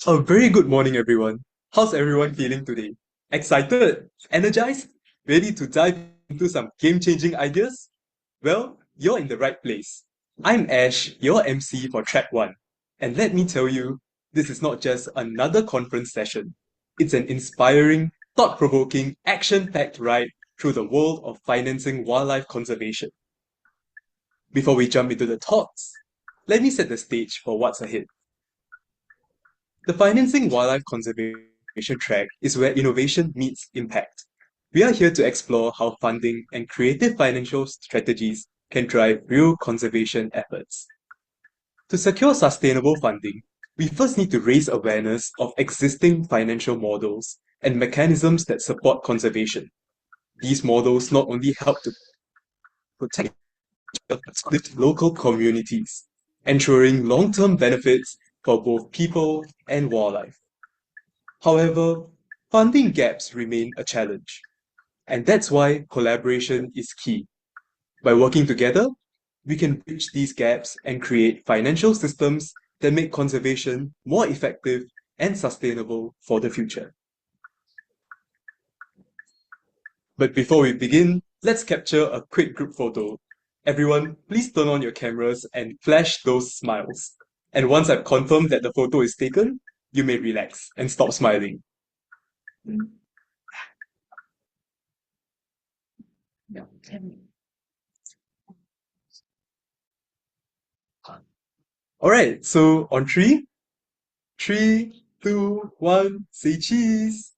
A very good morning, everyone. How's everyone feeling today? Excited? Energized? Ready to dive into some game changing ideas? Well, you're in the right place. I'm Ash, your MC for Track 1. And let me tell you, this is not just another conference session. It's an inspiring, thought provoking, action packed ride through the world of financing wildlife conservation. Before we jump into the talks, let me set the stage for what's ahead. The Financing Wildlife Conservation track is where innovation meets impact. We are here to explore how funding and creative financial strategies can drive real conservation efforts. To secure sustainable funding, we first need to raise awareness of existing financial models and mechanisms that support conservation. These models not only help to protect but uplift local communities, ensuring long-term benefits for both people and wildlife. However, funding gaps remain a challenge, and that's why collaboration is key. By working together, we can bridge these gaps and create financial systems that make conservation more effective and sustainable for the future. But before we begin, let's capture a quick group photo. Everyone, please turn on your cameras and flash those smiles. And once I've confirmed that the photo is taken, you may relax and stop smiling. Alright, so on three, three, two, one, say cheese.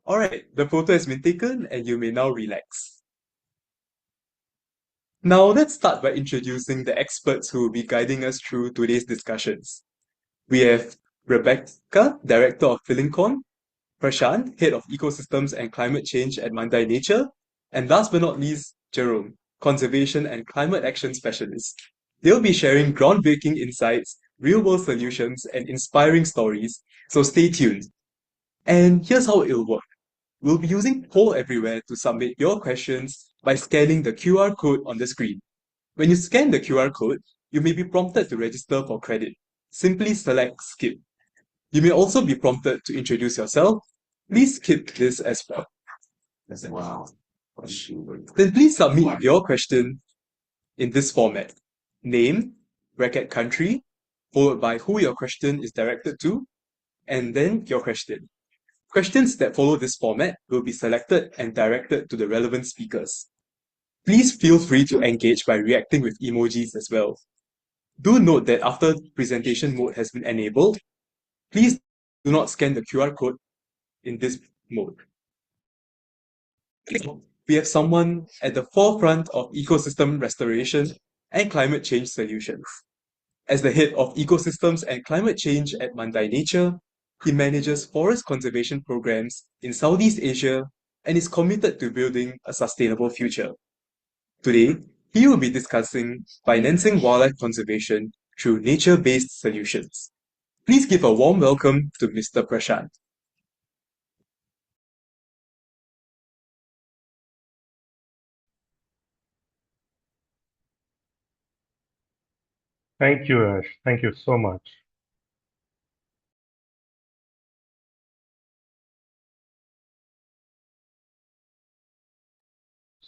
Alright, the photo has been taken and you may now relax. Now let's start by introducing the experts who will be guiding us through today's discussions. We have Rebecca, Director of Filincon, Prashant, Head of Ecosystems and Climate Change at Mandai Nature, and last but not least, Jerome, Conservation and Climate Action Specialist. They'll be sharing groundbreaking insights, real-world solutions, and inspiring stories, so stay tuned. And here's how it'll work. We'll be using Poll Everywhere to submit your questions by scanning the QR code on the screen. When you scan the QR code, you may be prompted to register for credit. Simply select Skip. You may also be prompted to introduce yourself. Please skip this as well. Wow. Then please submit your question in this format. Name, bracket country, followed by who your question is directed to, and then your question. Questions that follow this format will be selected and directed to the relevant speakers. Please feel free to engage by reacting with emojis as well. Do note that after presentation mode has been enabled, please do not scan the QR code in this mode. We have someone at the forefront of ecosystem restoration and climate change solutions. As the head of ecosystems and climate change at Mandai Nature, he manages forest conservation programs in Southeast Asia and is committed to building a sustainable future. Today, he will be discussing financing wildlife conservation through nature-based solutions. Please give a warm welcome to Mr. Prashant. Thank you, Ash. Thank you so much.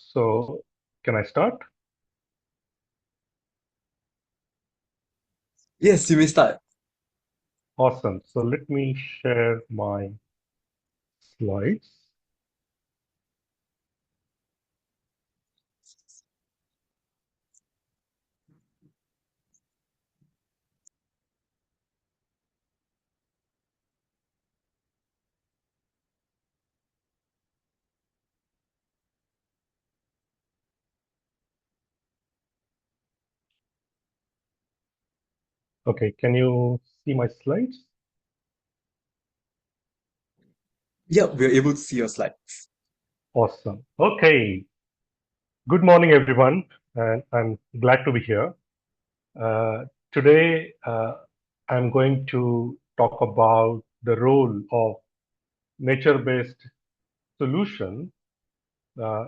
So, can I start? Yes, you may start. Awesome. So let me share my slides. Okay, can you see my slides? Yep, we're able to see your slides. Awesome. Okay. Good morning, everyone, and I'm glad to be here. Today, I'm going to talk about the role of nature-based solution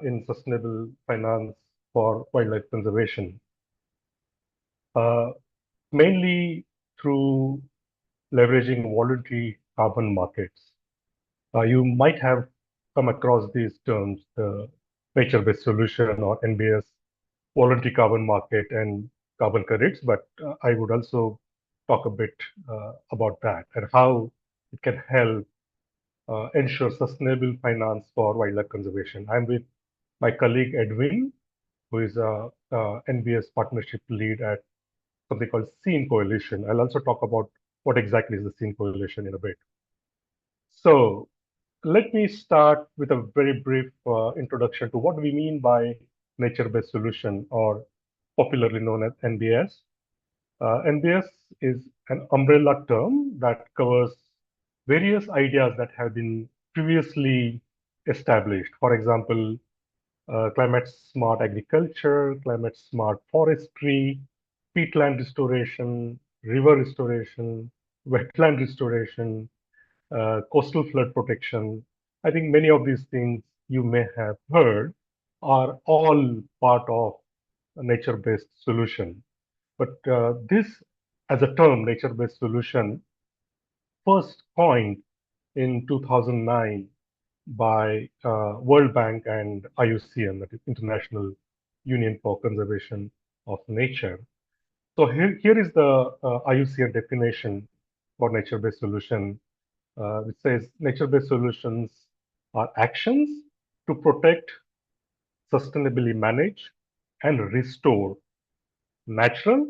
in sustainable finance for wildlife conservation, uh, mainly through leveraging voluntary carbon markets. You might have come across these terms, the nature-based solution or NBS, voluntary carbon market and carbon credits, but I would also talk a bit about that and how it can help ensure sustainable finance for wildlife conservation. I'm with my colleague Edwin, who is a NBS partnership lead at something called Scene Coalition. I'll also talk about what exactly is the Scene Coalition in a bit. So let me start with a very brief introduction to what we mean by nature-based solution, or popularly known as NBS. NBS is an umbrella term that covers various ideas that have been previously established. For example, climate smart agriculture, climate smart forestry, peatland restoration, river restoration, wetland restoration, coastal flood protection. I think many of these things you may have heard are all part of a nature-based solution. But this, as a term, nature-based solution, first coined in 2009 by World Bank and IUCN, that is International Union for Conservation of Nature. So here is the IUCN definition for nature-based solution, which says nature-based solutions are actions to protect, sustainably manage, and restore natural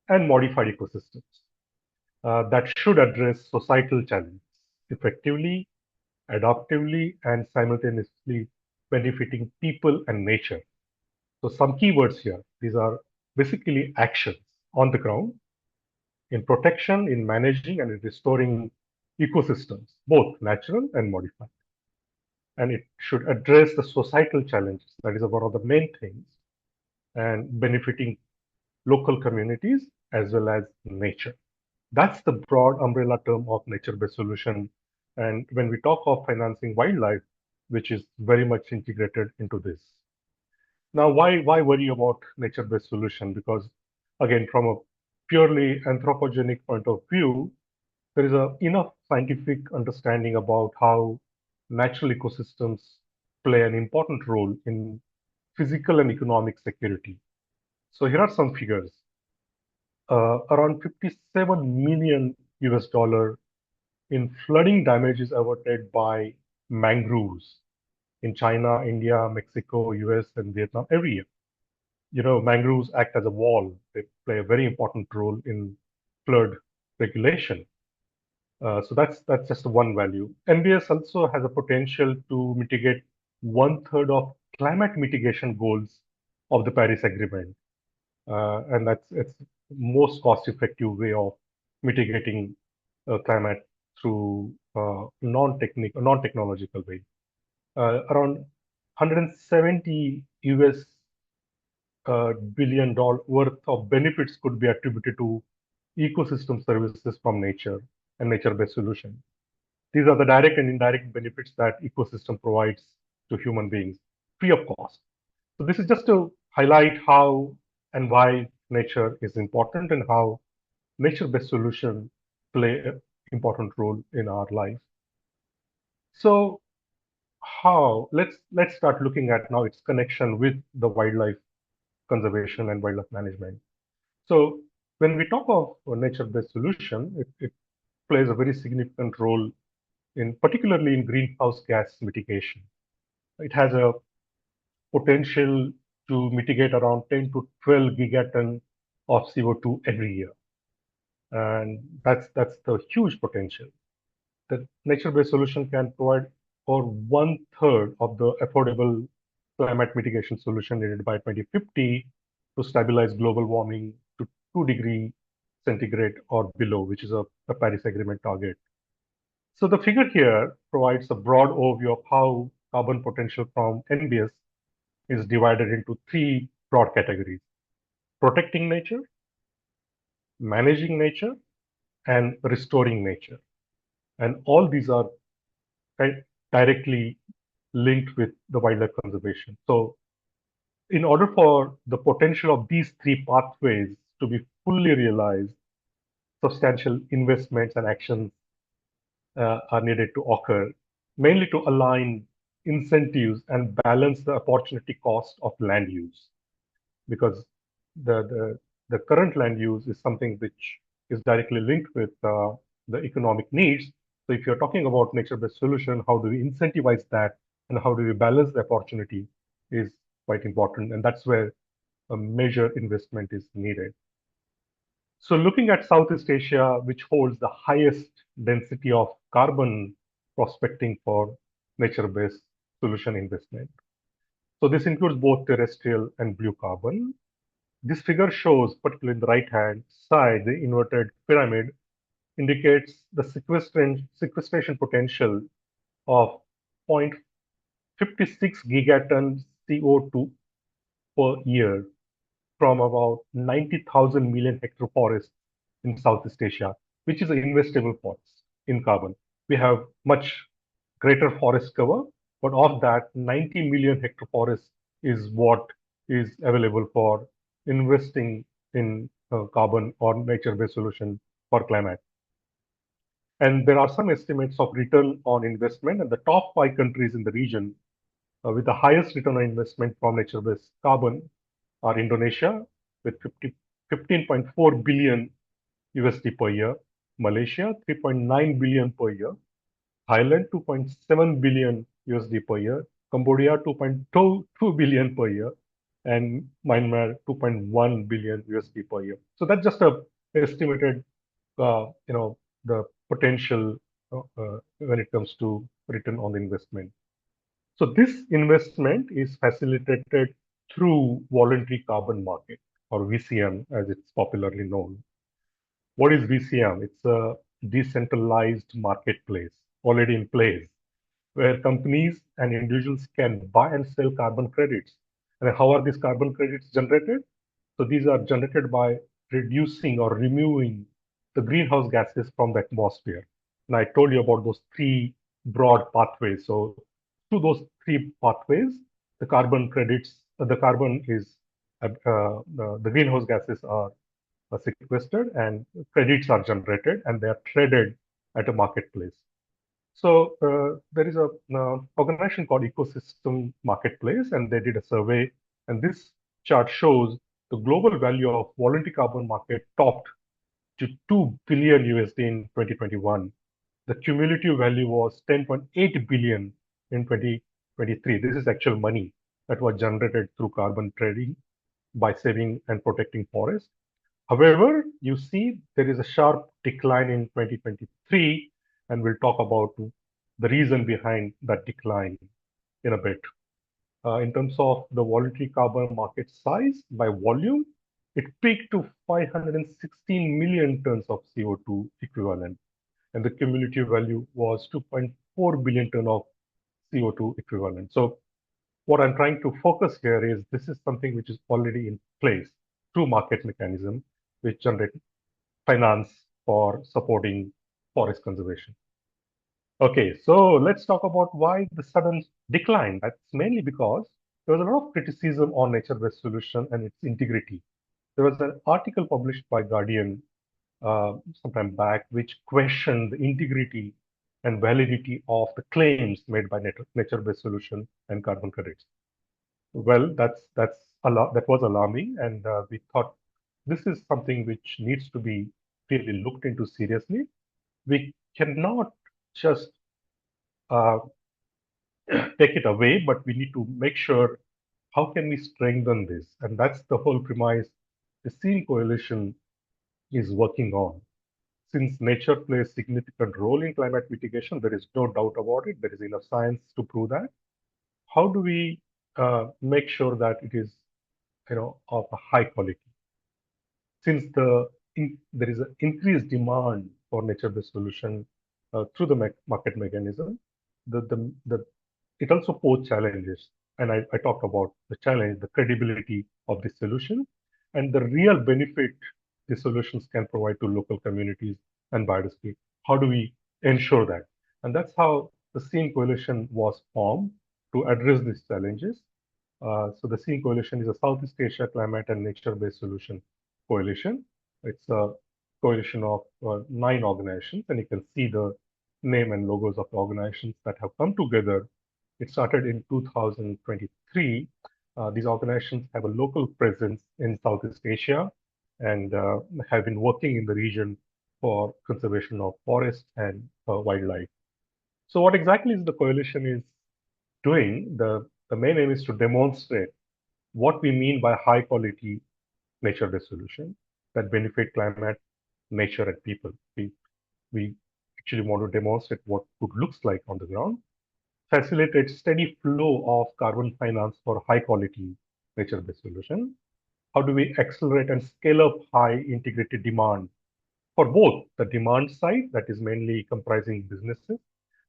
and modified ecosystems that should address societal challenges effectively, adaptively, and simultaneously benefiting people and nature. So some keywords here. These are basically actions on the ground in protection, in managing, and in restoring ecosystems, both natural and modified. And it should address the societal challenges. That is one of the main things, and benefiting local communities as well as nature. That's the broad umbrella term of nature-based solution. And when we talk of financing wildlife, which is very much integrated into this. Now, why worry about nature-based solution? Because again, from a purely anthropogenic point of view, there is enough scientific understanding about how natural ecosystems play an important role in physical and economic security. So here are some figures. Around 57 million US dollar in flooding damages averted by mangroves in China, India, Mexico, US, and Vietnam every year. You know, mangroves act as a wall. They play a very important role in flood regulation. So that's just one value. NBS also has a potential to mitigate one third of climate mitigation goals of the Paris Agreement, and that's it's most cost-effective way of mitigating climate through non-technological way. Around 170 US billion dollar worth of benefits could be attributed to ecosystem services from nature and nature-based solutions. These are the direct and indirect benefits that ecosystem provides to human beings free of cost. So this is just to highlight how and why nature is important and how nature-based solutions play an important role in our life. So how let's start looking at now its connection with the wildlife conservation and wildlife management. So when we talk of a nature-based solution, it plays a very significant role in particularly in greenhouse gas mitigation. It has a potential to mitigate around 10 to 12 gigaton of CO2 every year. And that's the huge potential. The nature-based solution can provide for one third of the affordable climate mitigation solution needed by 2050 to stabilize global warming to 2 degree centigrade or below, which is a Paris Agreement target. So the figure here provides a broad overview of how carbon potential from NBS is divided into three broad categories: protecting nature, managing nature, and restoring nature. And all these are directly linked with the wildlife conservation. So in order for the potential of these three pathways to be fully realized, substantial investments and actions are needed to occur, mainly to align incentives and balance the opportunity cost of land use. Because the, the, the current land use is something which is directly linked with the economic needs. So if you're talking about nature-based solution, how do we incentivize that and how do we balance the opportunity is quite important. And that's where a major investment is needed. So looking at Southeast Asia, which holds the highest density of carbon prospecting for nature-based solution investment. So this includes both terrestrial and blue carbon. This figure shows, particularly in the right-hand side, the inverted pyramid indicates the sequestration potential of 0.56 gigatons CO2 per year from about 90,000 million hectare forests in Southeast Asia, which is an investable forest in carbon. We have much greater forest cover, but of that, 90 million hectare forest is what is available for investing in carbon or nature-based solution for climate. And there are some estimates of return on investment, and the top 5 countries in the region with the highest return on investment from nature-based carbon are Indonesia with 15.4 billion USD per year, Malaysia 3.9 billion per year, Thailand 2.7 billion USD per year, Cambodia 2.2 billion per year, and Myanmar 2.1 billion USD per year. So that's just a estimated, the potential when it comes to return on investment. So this investment is facilitated through voluntary carbon market or VCM as it's popularly known. What is VCM? It's a decentralized marketplace already in place where companies and individuals can buy and sell carbon credits. And how are these carbon credits generated? So these are generated by reducing or removing the greenhouse gases from the atmosphere. And I told you about those three broad pathways. So through those three pathways, the carbon credits, the carbon is, the greenhouse gases are sequestered and credits are generated and they are traded at a marketplace. So there is a organization called Ecosystem Marketplace, and they did a survey. And this chart shows the global value of voluntary carbon market topped to 2 billion USD in 2021. The cumulative value was 10.8 billion in 2023. This is actual money that was generated through carbon trading by saving and protecting forests. However, you see there is a sharp decline in 2023, and we'll talk about the reason behind that decline in a bit. In terms of the voluntary carbon market size by volume, it peaked to 516 million tons of CO2 equivalent, and the cumulative value was 2.4 billion ton of CO2 equivalent. So what I'm trying to focus here is this is something which is already in place through market mechanism, which generate finance for supporting forest conservation. Okay, so let's talk about why the sudden decline. That's mainly because there was a lot of criticism on nature-based solution and its integrity. There was an article published by Guardian sometime back, which questioned the integrity and validity of the claims made by nature-based solution and carbon credits. Well, that was alarming, and we thought this is something which needs to be really looked into seriously. We cannot just uh, take it away, but we need to make sure how can we strengthen this, and that's the whole premise the SEAL coalition is working on. Since nature plays significant role in climate mitigation, there is no doubt about it. There is enough science to prove that. How do we make sure that it is, of a high quality? Since there is an increased demand for nature-based solution through the market mechanism, the it also poses challenges. And I talked about the challenge, the credibility of the solution, and the real benefit the solutions can provide to local communities and biodiversity. How do we ensure that? And that's how the SEAM coalition was formed. to address these challenges. So the SEEN Coalition is a Southeast Asia Climate and Nature-Based Solution Coalition. It's a coalition of 9 organizations, and you can see the name and logos of the organizations that have come together. It started in 2023. These organizations have a local presence in Southeast Asia and have been working in the region for conservation of forests and wildlife. So what exactly is the coalition is doing? The main aim is to demonstrate what we mean by high quality nature-based solution that benefit climate, nature, and people. We actually want to demonstrate what good looks like on the ground, facilitate steady flow of carbon finance for high quality nature-based solution. How do we accelerate and scale up high integrated demand for both the demand side, that is mainly comprising businesses,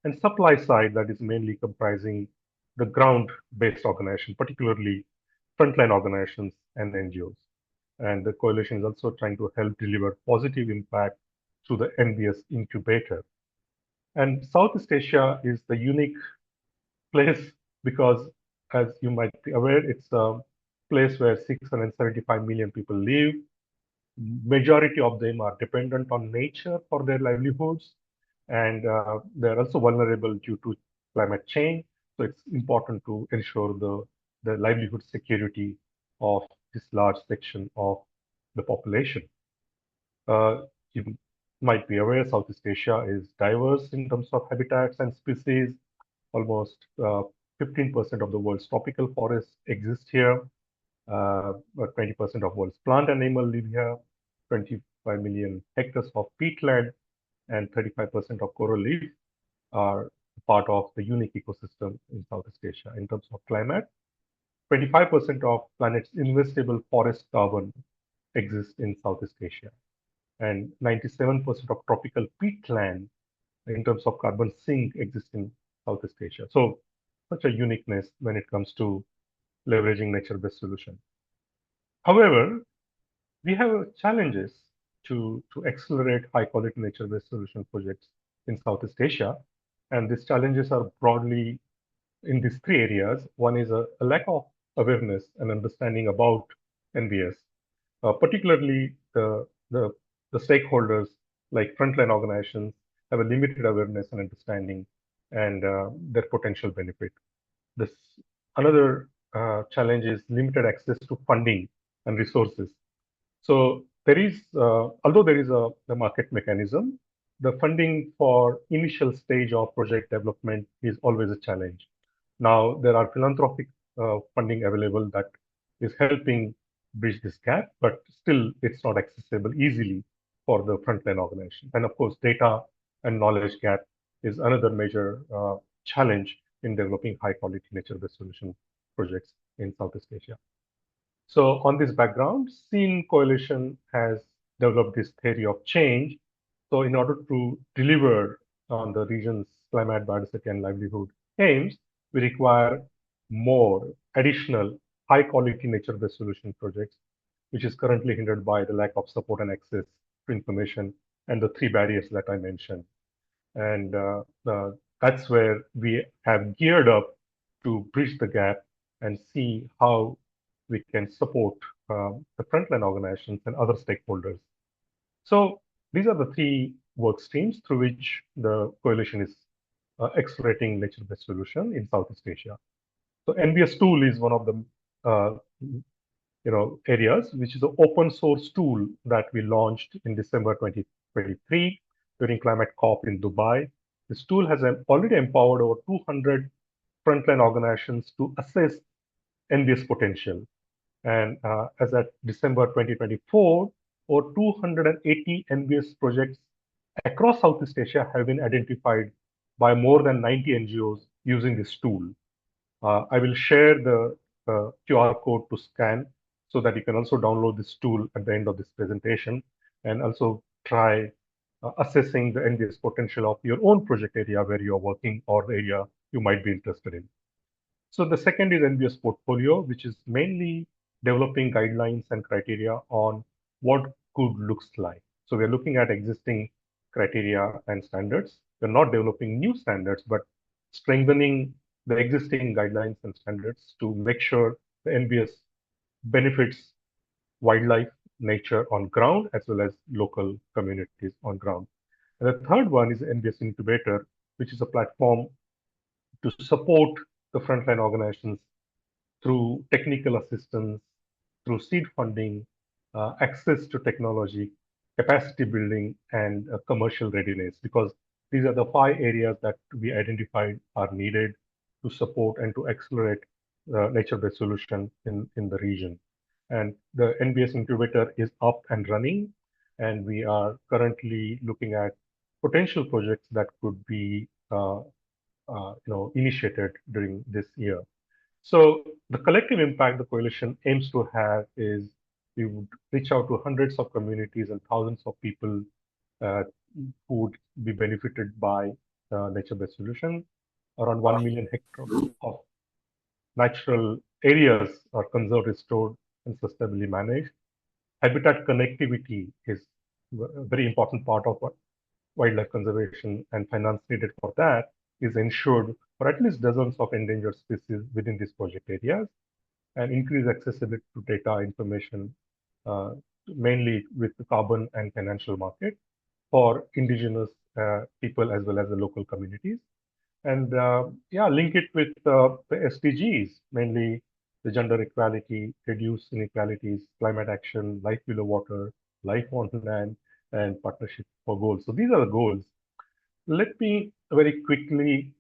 and supply side, that is mainly comprising the ground-based organization, particularly frontline organizations and NGOs. And the coalition is also trying to help deliver positive impact through the NBS incubator. And Southeast Asia is the unique place because, as you might be aware, it's a place where 675 million people live. Majority of them are dependent on nature for their livelihoods, and they're also vulnerable due to climate change. So it's important to ensure the livelihood security of this large section of the population. You might be aware Southeast Asia is diverse in terms of habitats and species. Almost 15% of the world's tropical forests exist here. 20% of world's plant and animal live here. 25 million hectares of peatland and 35% of coral reef are part of the unique ecosystem in Southeast Asia. In terms of climate, 25% of planet's investable forest carbon exists in Southeast Asia, and 97% of tropical peatland in terms of carbon sink exists in Southeast Asia. So such a uniqueness when it comes to leveraging nature-based solution. However, we have challenges to accelerate high-quality nature-based solution projects in Southeast Asia, and these challenges are broadly in these 3 areas. One is a lack of awareness and understanding about NBS, particularly the stakeholders like frontline organizations have a limited awareness and understanding and their potential benefit. This another challenge is limited access to funding and resources. So there is, although there is the market mechanism, the funding for initial stage of project development is always a challenge. Now there are philanthropic funding available that is helping bridge this gap, but still it's not accessible easily for the frontline organization. And of course, data and knowledge gap is another major challenge in developing high quality nature-based solution projects in Southeast Asia. So on this background, SEEN Coalition has developed this theory of change. So in order to deliver on the region's climate, biodiversity, and livelihood aims, we require more additional high-quality nature-based solution projects, which is currently hindered by the lack of support and access to information and the 3 barriers that I mentioned. And that's where we have geared up to bridge the gap and see how we can support the frontline organizations and other stakeholders. So these are the 3 work streams through which the coalition is accelerating nature-based solution in Southeast Asia. So NBS tool is one of the areas, which is an open source tool that we launched in December 2023 during Climate COP in Dubai. This tool has already empowered over 200 frontline organizations to assess NBS potential. And as at December 2024, over 280 NBS projects across Southeast Asia have been identified by more than 90 NGOs using this tool. I will share the QR code to scan so that you can also download this tool at the end of this presentation and also try assessing the NBS potential of your own project area where you are working or the area you might be interested in. So the second is NBS portfolio, which is mainly developing guidelines and criteria on what good looks like. So we're looking at existing criteria and standards. We're not developing new standards, but strengthening the existing guidelines and standards to make sure the NBS benefits wildlife, nature on ground, as well as local communities on ground. And the third one is the NBS Incubator, which is a platform to support the frontline organizations through technical assistance, through seed funding, access to technology, capacity building, and commercial readiness, because these are the five areas that we identified are needed to support and to accelerate nature-based solution in the region. And the NBS incubator is up and running, and we are currently looking at potential projects that could be initiated during this year. So the collective impact the coalition aims to have is we would reach out to hundreds of communities and thousands of people uh, who would be benefited by nature-based solution. Around 1 million hectares of natural areas are conserved, restored, and sustainably managed. Habitat connectivity is a very important part of wildlife conservation, and finance needed for that is ensured for at least dozens of endangered species within these project areas, and increase accessibility to data information, uh, mainly with the carbon and financial market for indigenous people as well as the local communities. And yeah, link it with the SDGs, mainly the gender equality, reduce inequalities, climate action, life below water, life on land, and partnership for goals. So these are the goals. Let me very quickly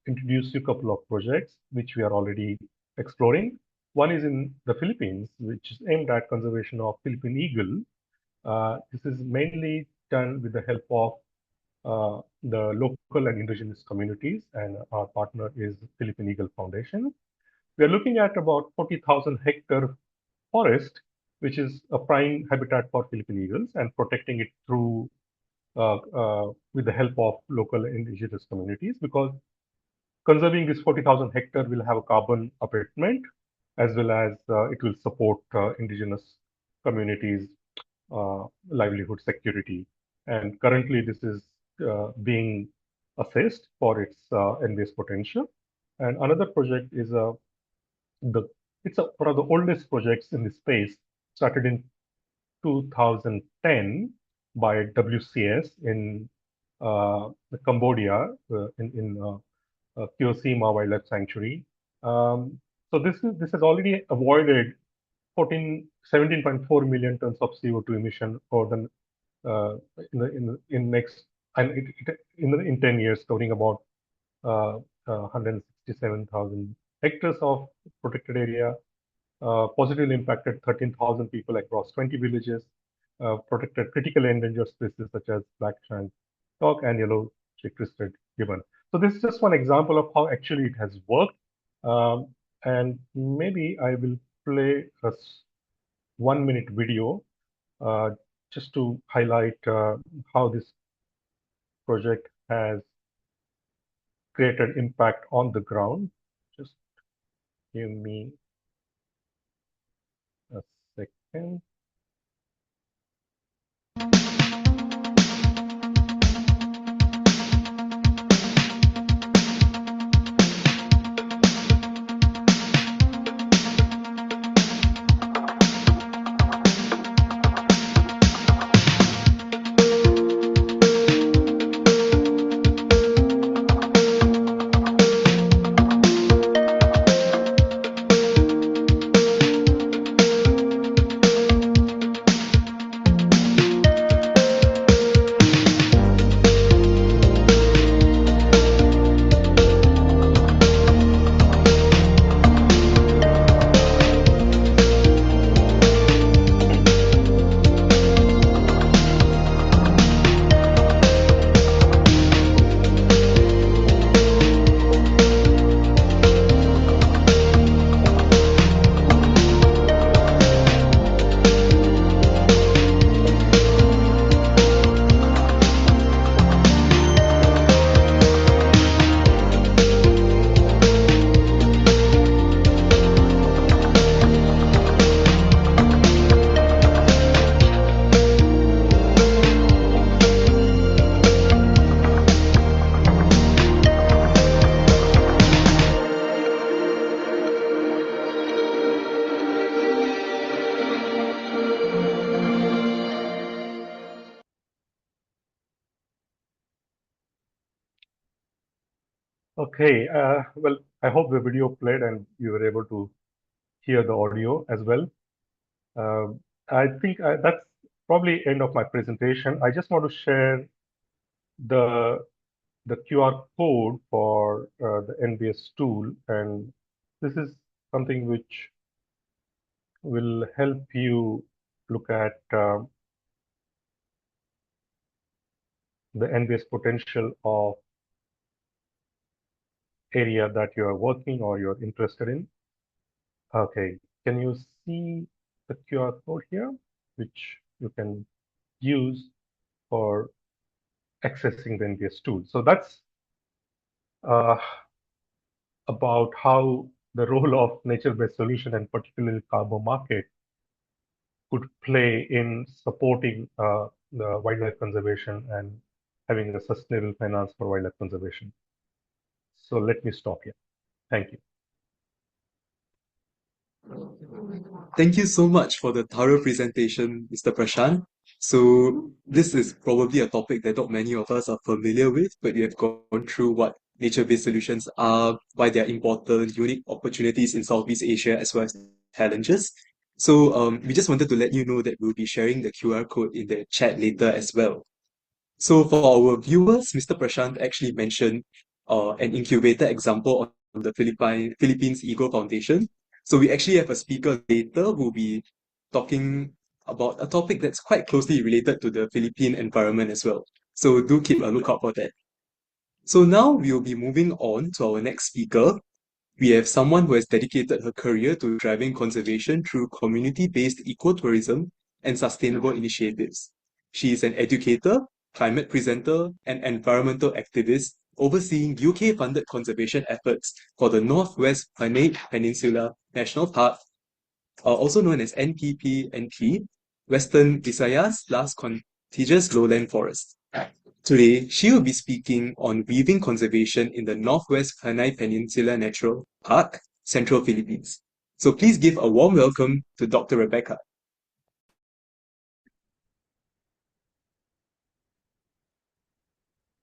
introduce you a couple of projects which we are already exploring. One is in the Philippines, which is aimed at conservation of Philippine eagle. This is mainly done with the help of the local and indigenous communities, and our partner is Philippine Eagle Foundation. We are looking at about 40,000 hectare forest, which is a prime habitat for Philippine eagles, and protecting it through with the help of local indigenous communities, because conserving this 40,000 hectare will have a carbon abatement, as well as it will support indigenous communities' livelihood security. And currently, this is being assessed for its NBS potential. And another project is the one of the oldest projects in this space, started in 2010 by WCS in Cambodia, in Kiosima Wildlife Sanctuary. So this has already avoided 17.4 million tons of CO2 emission for the in next and in 10 years, covering about 167,000 hectares of protected area, positively impacted 13,000 people across 20 villages, protected critically endangered species such as black trans dog and yellow cheek-crested gibbon. So this is just one example of how actually it has worked. And maybe I will play a 1-minute video uh, just to highlight how this project has created impact on the ground. Just give me a second. Okay, well, I hope the video played and you were able to hear the audio as well. I think that's probably end of my presentation. I just want to share the QR code for the NBS tool, and this is something which will help you look at the NBS potential of area that you are working or you're interested in. Okay, can you see the QR code here, which you can use for accessing the NBS tool? So that's uh, about how the role of nature-based solution and particularly carbon market could play in supporting the wildlife conservation and having a sustainable finance for wildlife conservation. So let me stop here. Thank you. Thank you so much for the thorough presentation, Mr. Prashant. So, this is probably a topic that not many of us are familiar with, but you have gone through what nature-based solutions are, why they are important, unique opportunities in Southeast Asia, as well as challenges. So, we just wanted to let you know that we'll be sharing the QR code in the chat later as well. So for our viewers, Mr. Prashant actually mentioned an incubator example on the Philippines Eagle Foundation. So we actually have a speaker later who will be talking about a topic that's quite closely related to the Philippine environment as well. So do keep a lookout for that. So now we'll be moving on to our next speaker. We have someone who has dedicated her career to driving conservation through community-based ecotourism and sustainable initiatives. She is an educator, climate presenter, and environmental activist overseeing UK-funded conservation efforts for the Northwest Panay Peninsula National Park, also known as NPPNP, Western Visayas Last Contiguous Lowland Forest. Today, she will be speaking on weaving conservation in the Northwest Panay Peninsula Natural Park, Central Philippines. So please give a warm welcome to Dr. Rebecca.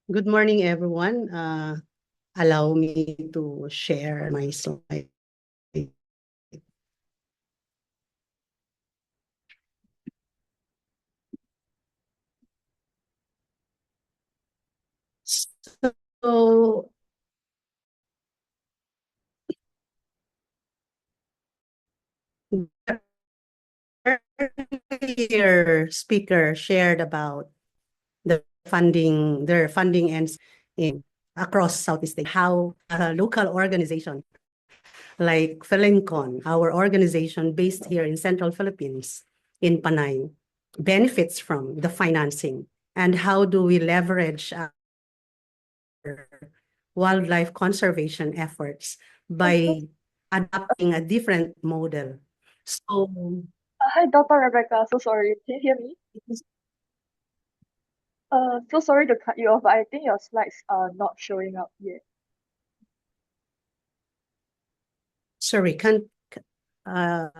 Good morning, everyone. Allow me to share my slide. So, earlier speaker shared about their funding ends in across Southeast Asia, how a local organization like Philincon, our organization based here in Central Philippines, in Panay, benefits from the financing, and how do we leverage our wildlife conservation efforts by adopting a different model. So, Hi, Dr. Rebecca. So sorry. Can you hear me? So sorry to cut you off, but I think your slides are not showing up yet. sorry, can't Sorry,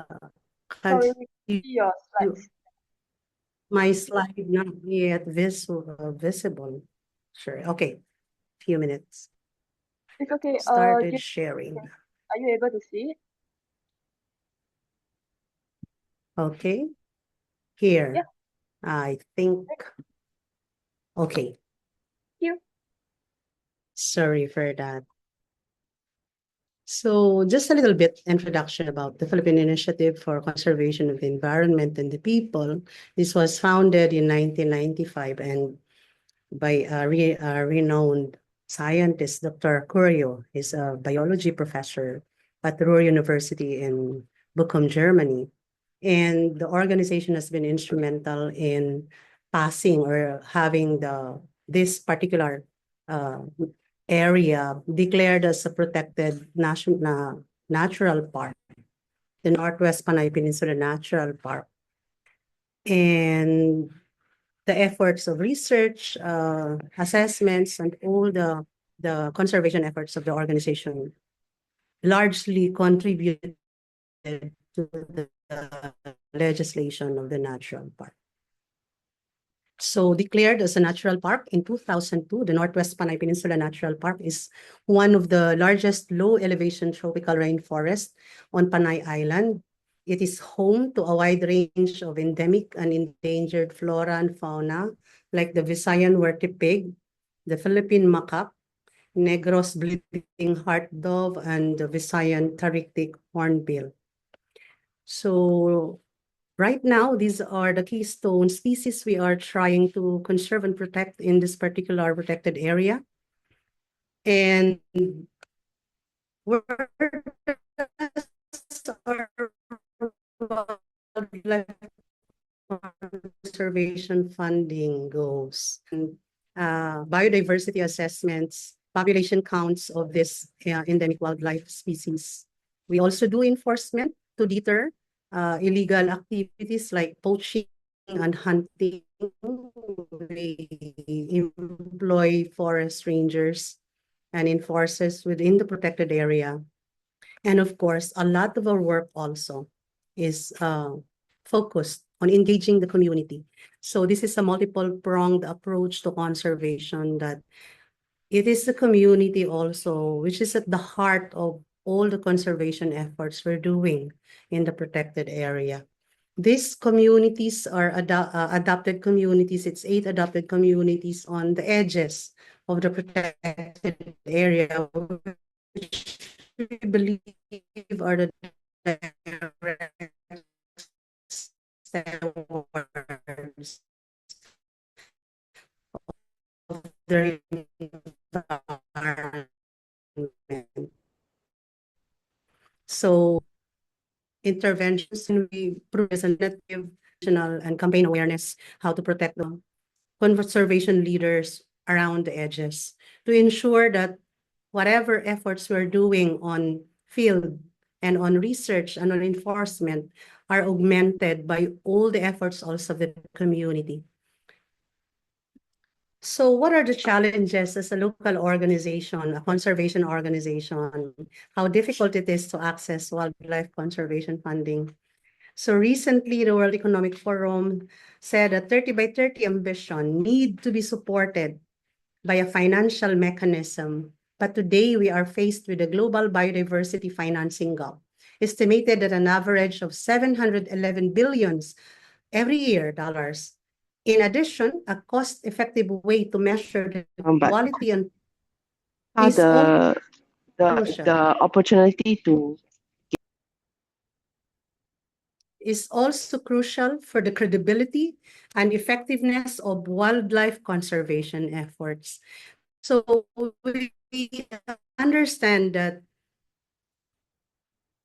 we you, can see your slides. my slide not yet visible. Sure. Okay. Few minutes. It's okay. Started sharing. Are you able to see it? Okay. Here. Yeah. I think. Okay. Here. Sorry for that. So just a little bit introduction about the Philippine Initiative for Conservation of the Environment and the People. This was founded in 1995 and by a renowned scientist, Dr. Curio. He's a biology professor at Ruhr University in Bochum, Germany. And the organization has been instrumental in passing or having this particular area declared as a protected natural park, the Northwest Panay Peninsula Natural Park. And the efforts of research, assessments, and all the conservation efforts of the organization largely contributed to the legislation of the natural park. So declared as a natural park in 2002, the Northwest Panay Peninsula Natural Park is one of the largest low-elevation tropical rainforests on Panay Island. It is home to a wide range of endemic and endangered flora and fauna, like the Visayan warty pig, the Philippine macaque, Negros bleeding heart dove, and the Visayan tarictic hornbill. So right now, these are the keystone species we are trying to conserve and protect in this particular protected area. And where does our wildlife conservation funding goes? And, biodiversity assessments, population counts of this endemic wildlife species. We also do enforcement to deter illegal activities like poaching and hunting. We employ forest rangers and enforcers within the protected area. And of course, a lot of our work also is focused on engaging the community. So this is a multiple-pronged approach to conservation, that it is the community also, which is at the heart of all the conservation efforts we're doing in the protected area. These communities are adopted communities. It's 8 adopted communities on the edges of the protected area, which we believe are the direct stewards of the environment. So interventions can be representative and campaign awareness, how to protect the conservation leaders around the edges to ensure that whatever efforts we're doing on field and on research and on enforcement are augmented by all the efforts also of the community. So what are the challenges as a local organization, a conservation organization, how difficult it is to access wildlife conservation funding? So recently, the World Economic Forum said that 30 by 30 ambition need to be supported by a financial mechanism. But today we are faced with a global biodiversity financing gap, estimated at an average of 711 billions every year dollars. In addition, a cost-effective way to measure the But quality and how is also the crucial. opportunity to Is also crucial for the credibility and effectiveness of wildlife conservation efforts. So we understand that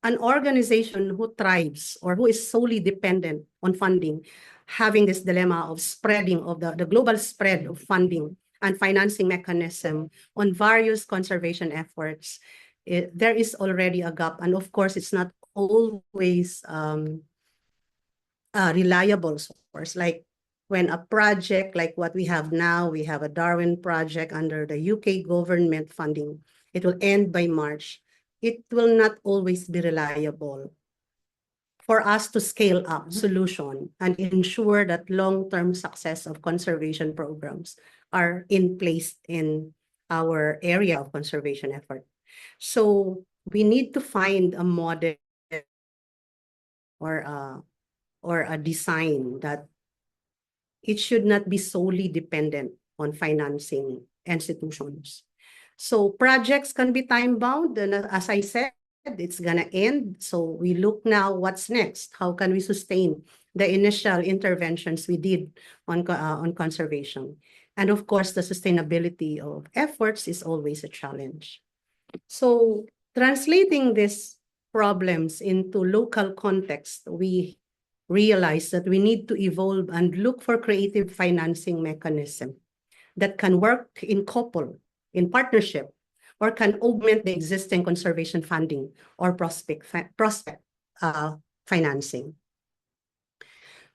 an organization who thrives or who is solely dependent on funding, having this dilemma of spreading of the global spread of funding and financing mechanism on various conservation efforts, there is already a gap. And of course, it's not always reliable source. Like when a project like what we have now, we have a Darwin project under the UK government funding, it will end by March. It will not always be reliable for us to scale up solution and ensure that long-term success of conservation programs are in place in our area of conservation effort. So we need to find a model or a design that it should not be solely dependent on financing institutions. So projects can be time-bound, and as I said, it's gonna end. So we look now, what's next? How can we sustain the initial interventions we did on conservation? And of course, the sustainability of efforts is always a challenge. So translating these problems into local context, we realize that we need to evolve and look for creative financing mechanism that can work in couple, in partnership, or can augment the existing conservation funding or prospect financing.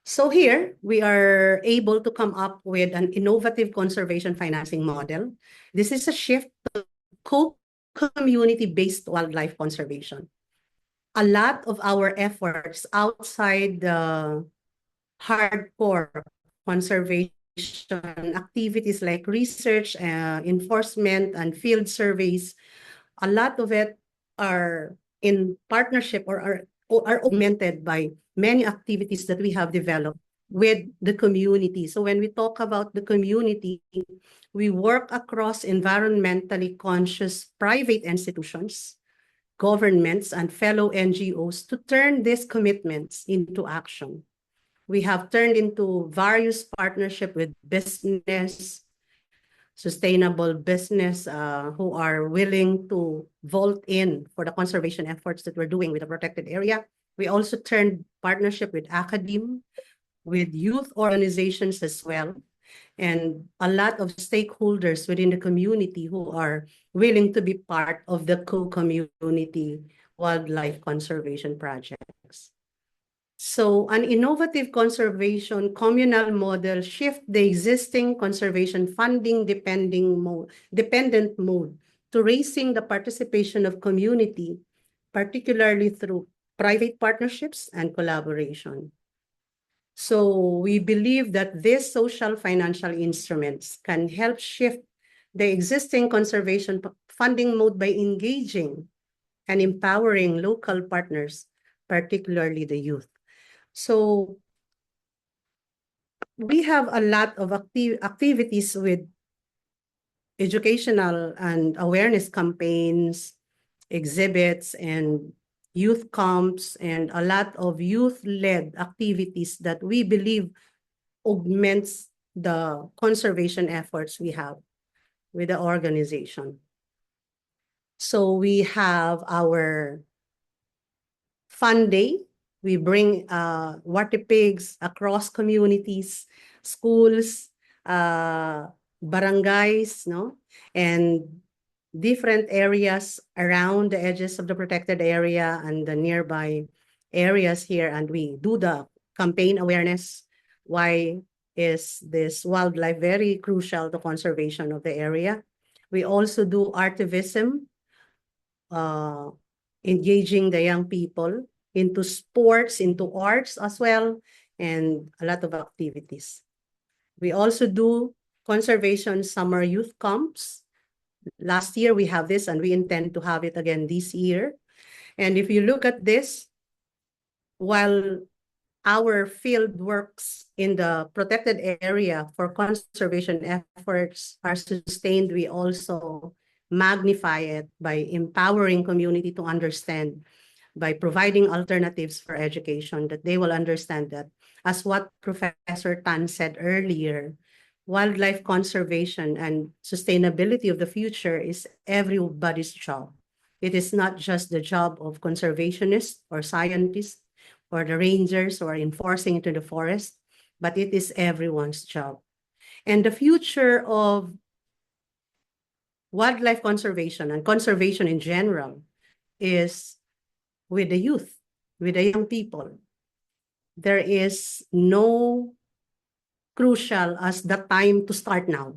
So here, we are able to come up with an innovative conservation financing model. This is a shift to co-community-based wildlife conservation. A lot of our efforts outside the hardcore conservation activities like research, enforcement, and field surveys, a lot of it are in partnership or are augmented by many activities that we have developed with the community. So when we talk about the community, we work across environmentally conscious private institutions, governments, and fellow NGOs to turn these commitments into action. We have turned into various partnership with business, sustainable business who are willing to vault in for the conservation efforts that we're doing with the protected area. We also turned partnership with academe, with youth organizations as well, and a lot of stakeholders within the community who are willing to be part of the co-community wildlife conservation projects. So an innovative conservation communal model shift the existing conservation funding dependent mode to raising the participation of community, particularly through private partnerships and collaboration. So we believe that these social financial instruments can help shift the existing conservation funding mode by engaging and empowering local partners, particularly the youth. So we have a lot of activities with educational and awareness campaigns, exhibits, and youth camps, and a lot of youth-led activities that we believe augments the conservation efforts we have with the organization. So we have our Fun Day. We bring water pigs across communities, schools, barangays, and different areas around the edges of the protected area and the nearby areas here. And we do the campaign awareness. Why is this wildlife very crucial to conservation of the area? We also do artivism, engaging the young people into sports, into arts as well, and a lot of activities. We also do conservation summer youth camps. Last year we have this, and we intend to have it again this year. And if you look at this, while our field works in the protected area for conservation efforts are sustained, we also magnify it by empowering community to understand, by providing alternatives for education, that they will understand that, as what Professor Tan said earlier, wildlife conservation and sustainability of the future is everybody's job. It is not just the job of conservationists or scientists or the rangers who are enforcing into the forest, but it is everyone's job. And the future of wildlife conservation and conservation in general is with the youth, with the young people. There is no crucial as the time to start now,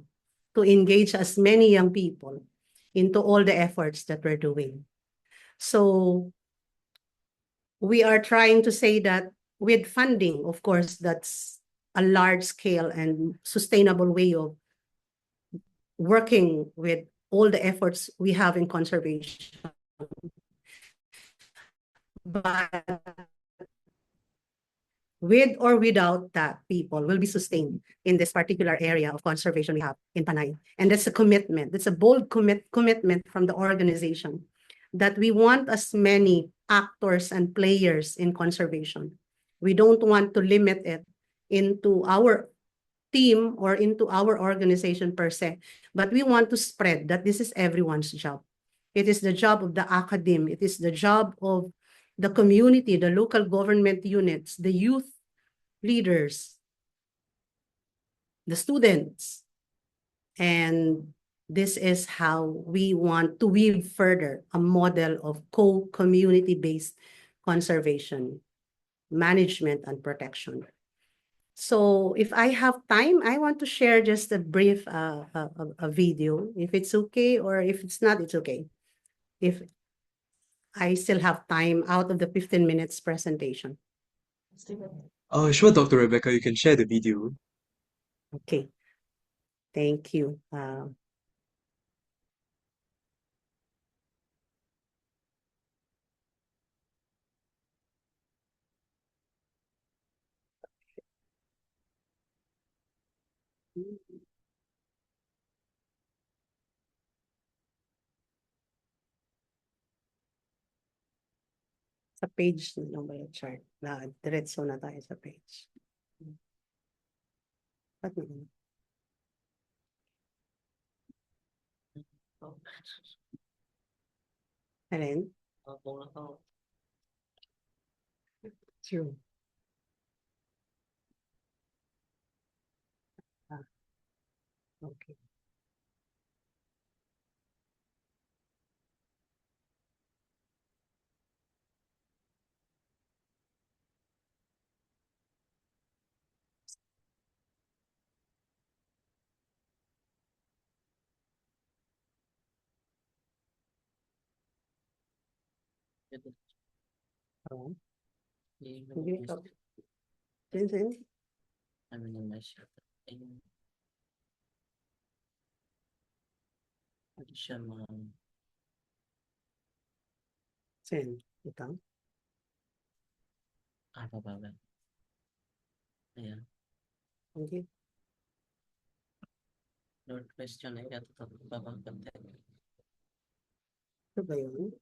to engage as many young people into all the efforts that we're doing. So we are trying to say that with funding, of course, that's a large scale and sustainable way of working with all the efforts we have in conservation. But with or without that, people will be sustained in this particular area of conservation we have in Panay. And that's a commitment. That's a bold commitment from the organization that we want as many actors and players in conservation. We don't want to limit it into our team or into our organization per se, but we want to spread that this is everyone's job. It is the job of the academe. It is the job of the community, the local government units, the youth leaders, the students. And this is how we want to weave further a model of co-community-based conservation, management, and protection. So if I have time, I want to share just a brief a video, if it's okay, or if it's not, it's okay. If I still have time out of the 15 minutes presentation. Sure, Dr. Rebecca, you can share the video. Okay. Thank you. Sa page na lang ba yung chart? Diretso na tayo sa page. Ba't naman? Alin? True. Okay. Oh. Hindi ka. Sin. Sin. Ito. Okay. Ito ba yun?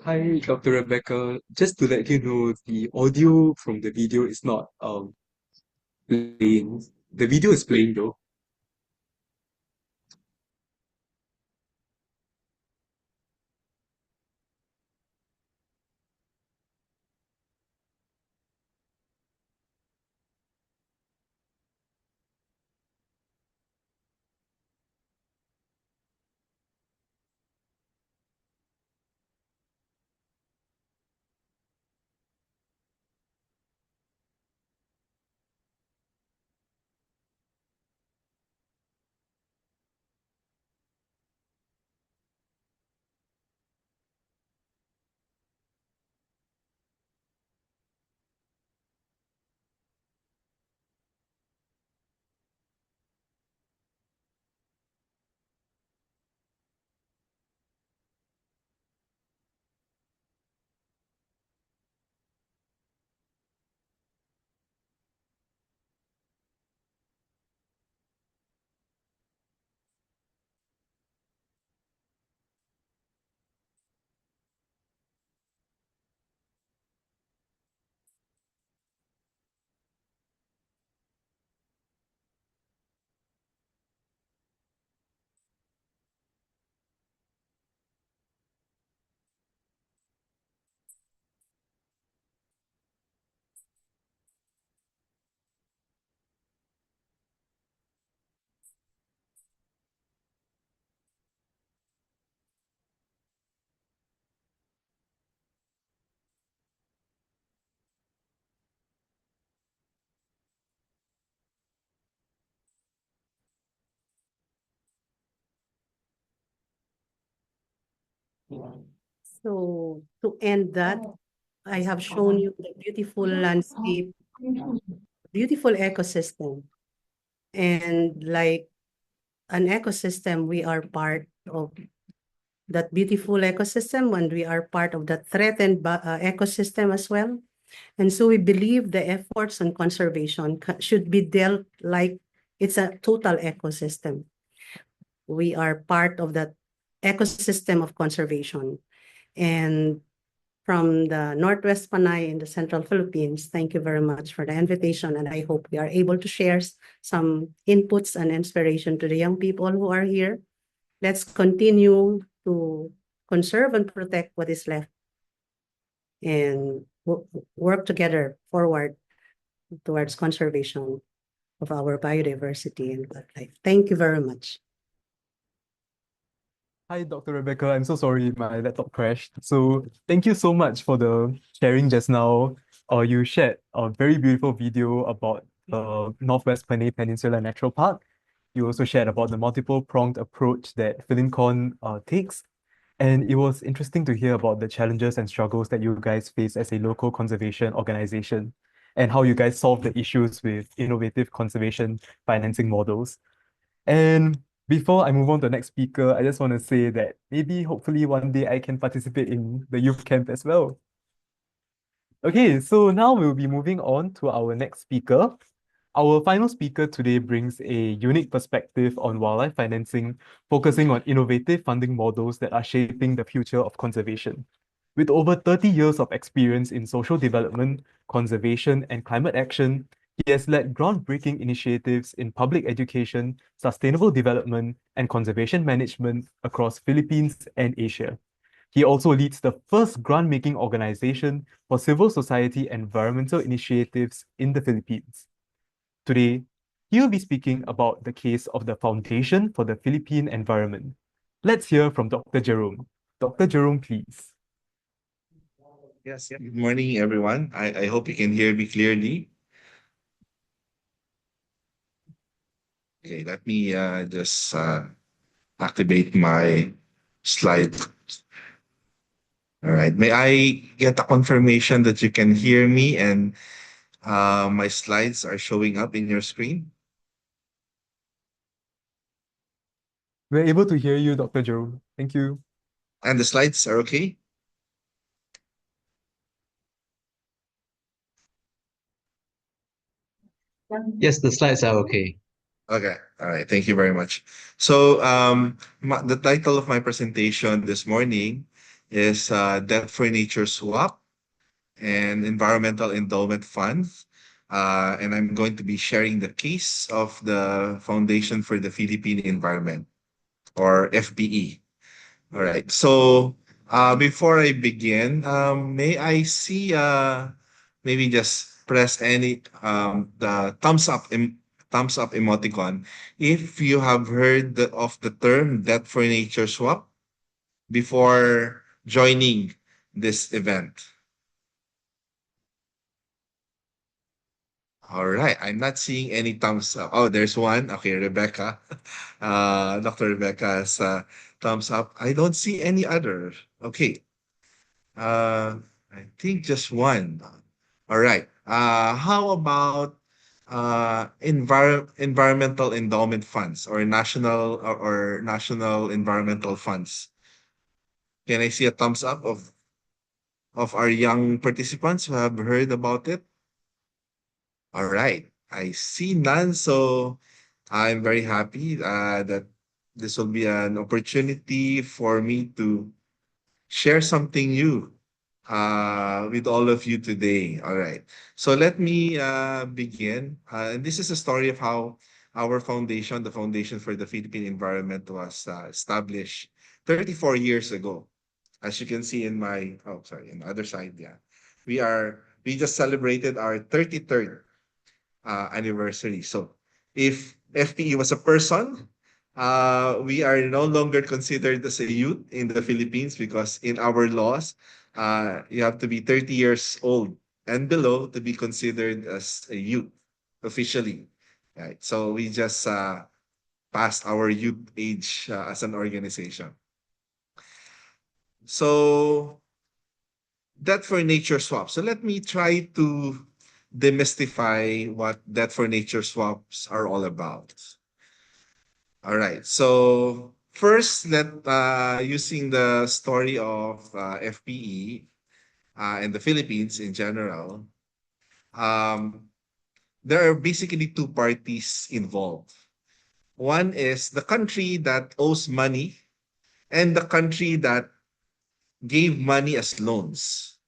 Hi, Dr. Rebecca. Just to let you know, the audio from the video is not playing. The video is playing though. So to end that, I have shown you the beautiful landscape, beautiful ecosystem. And like an ecosystem, we are part of that beautiful ecosystem, and we are part of the threatened ecosystem as well. And so we believe the efforts on conservation should be dealt like it's a total ecosystem. We are part of that ecosystem of conservation. And from the Northwest Panay in the Central Philippines, thank you very much for the invitation. And I hope we are able to share some inputs and inspiration to the young people who are here. Let's continue to conserve and protect what is left and work together forward towards conservation of our biodiversity and wildlife. Thank you very much. Hi, Dr. Rebecca. I'm so sorry my laptop crashed. So thank you so much for the sharing just now. You shared a very beautiful video about the Northwest Panay Peninsula Natural Park. You also shared about the multiple pronged approach that PhilinCon takes. And it was interesting to hear about the challenges and struggles that you guys face as a local conservation organization and how you guys solve the issues with innovative conservation financing models. And before I move on to the next speaker, I just want to say that maybe hopefully one day I can participate in the youth camp as well. Okay, so now we'll be moving on to our next speaker. Our final speaker today brings a unique perspective on wildlife financing, focusing on innovative funding models that are shaping the future of conservation. With over 30 years of experience in social development, conservation, and climate action, he has led groundbreaking initiatives in public education, sustainable development, and conservation management across Philippines and Asia. He also leads the first grant-making organization for civil society environmental initiatives in the Philippines. Today, he will be speaking about the case of the Foundation for the Philippine Environment. Let's hear from Dr. Jerome. Dr. Jerome, please. Yes, yeah. Good morning, everyone. I hope you can hear me clearly. Okay, let me just activate my slide. All right. May I get a confirmation that you can hear me and my slides are showing up in your screen? We're able to hear you, Dr. Jerome. Thank you. And the slides are okay? Yes, the slides are okay. Okay. All right. Thank you very much. So, the title of my presentation this morning is Debt for Nature Swap and Environmental Endowment Funds. And I'm going to be sharing the case of the Foundation for the Philippine Environment, or FPE. All right. So, before I begin, may I see maybe just press any the thumbs up emoticon if you have heard of the term debt for nature swap before joining this event. All right. I'm not seeing any thumbs up. Oh, there's one. Okay, Rebecca. Dr. Rebecca has thumbs up. I don't see any other. Okay. I think just one. All right. How about environmental endowment funds or national environmental funds? Can I see a thumbs up of our young participants who have heard about it? All right. I see none, so I'm very happy that this will be an opportunity for me to share something new with all of you today. All right. So let me begin. And this is a story of how our foundation, the Foundation for the Philippine Environment, was established 34 years ago. As you can see in my, oh, sorry, in the other side, yeah. We just celebrated our 33rd anniversary. So if FPE was a person, we are no longer considered as a youth in the Philippines because in our laws, you have to be 30 years old and below to be considered as a youth officially. Right. So we just passed our youth age as an organization. So debt for nature swap. So let me try to demystify what debt for nature swaps are all about. All right. So first, using the story of FPE and the Philippines in general, um, there are basically two parties involved. One is the country that owes money and the country that gave money as loans.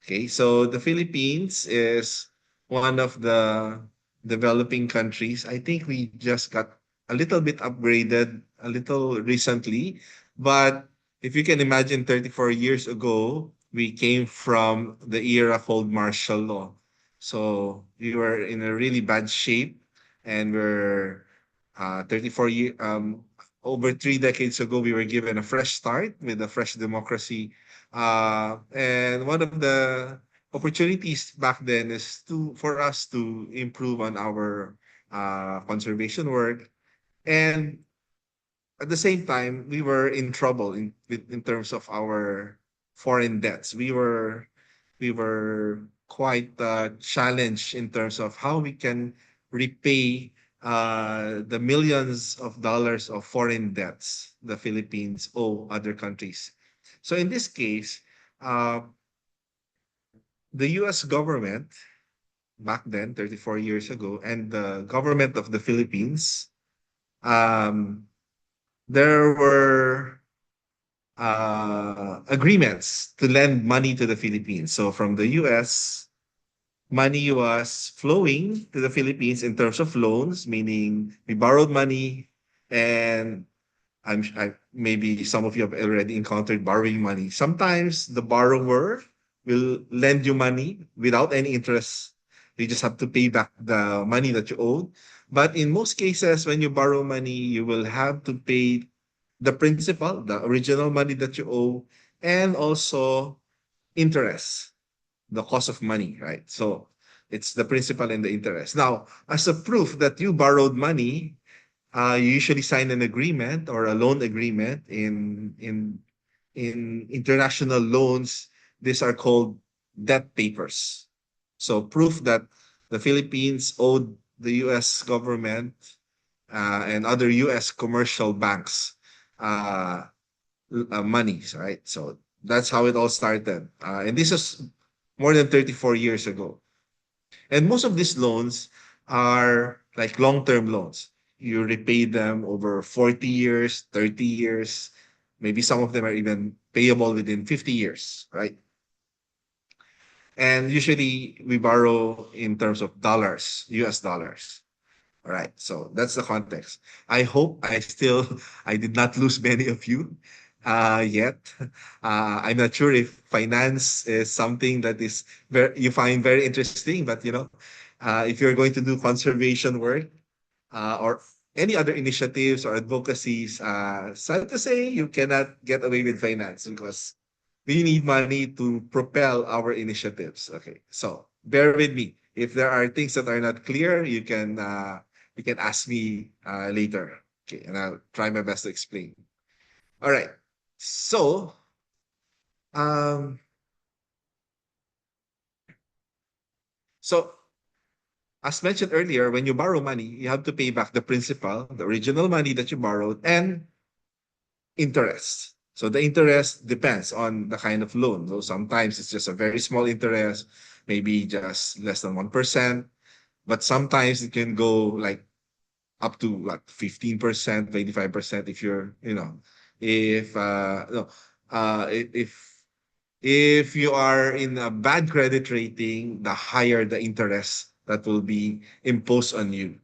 Okay, so the Philippines is one of the developing countries. I think we just got a little bit upgraded a little recently, but if you can imagine 34 years ago, we came from the era called martial law. So we were in a really bad shape, and we're 34 year over 3 decades ago, we were given a fresh start with a fresh democracy. And one of the opportunities back then is for us to improve on our conservation work. And at the same time, we were in trouble in terms of our foreign debts. We were quite challenged in terms of how we can repay the millions of dollars of foreign debts the Philippines owe other countries. So in this case, uh, the U.S. government back then, 34 years ago, and the government of the Philippines, um, there were agreements to lend money to the Philippines. So from the US, money was flowing to the Philippines in terms of loans, meaning we borrowed money, and maybe some of you have already encountered borrowing money. Sometimes the borrower will lend you money without any interest. You just have to pay back the money that you owed. But in most cases, when you borrow money, you will have to pay the principal, the original money that you owe, and also interest, the cost of money, right? So it's the principal and the interest. Now, as a proof that you borrowed money, you usually sign an agreement or a loan agreement in international loans. These are called debt papers. So proof that the Philippines owed the U.S. government and other U.S. commercial banks uh, monies, right? So that's how it all started. And this is more than 34 years ago. And most of these loans are like long-term loans. You repay them over 40 years, 30 years. Maybe some of them are even payable within 50 years, right? And usually we borrow in terms of dollars, US dollars. All right, so that's the context. I hope I did not lose many of you yet. I'm not sure if finance is something that you find very interesting, but if you're going to do conservation work or any other initiatives or advocacies, sad to say, you cannot get away with finance because we need money to propel our initiatives. Okay, so bear with me. If there are things that are not clear, you can ask me later. Okay, and I'll try my best to explain. All right. So, um, so as mentioned earlier, when you borrow money, you have to pay back the principal, the original money that you borrowed, and interest. So the interest depends on the kind of loan. So sometimes it's just a very small interest, maybe just less than 1%. But sometimes it can go like up to like 15%, 25% if you're, if no, if you are in a bad credit rating, the higher the interest that will be imposed on you.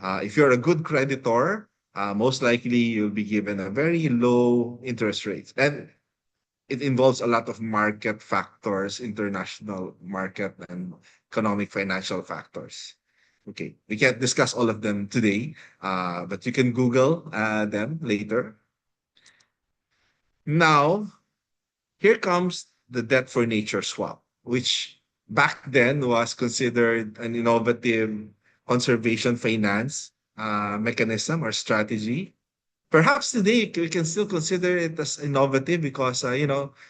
If you're a good creditor, most likely you'll be given a very low interest rate. And it involves a lot of market factors, international market and economic financial factors. Okay, we can't discuss all of them today, but you can Google them later. Now, here comes the debt for nature swap, which back then was considered an innovative conservation finance mechanism or strategy. Perhaps today we can still consider it as innovative because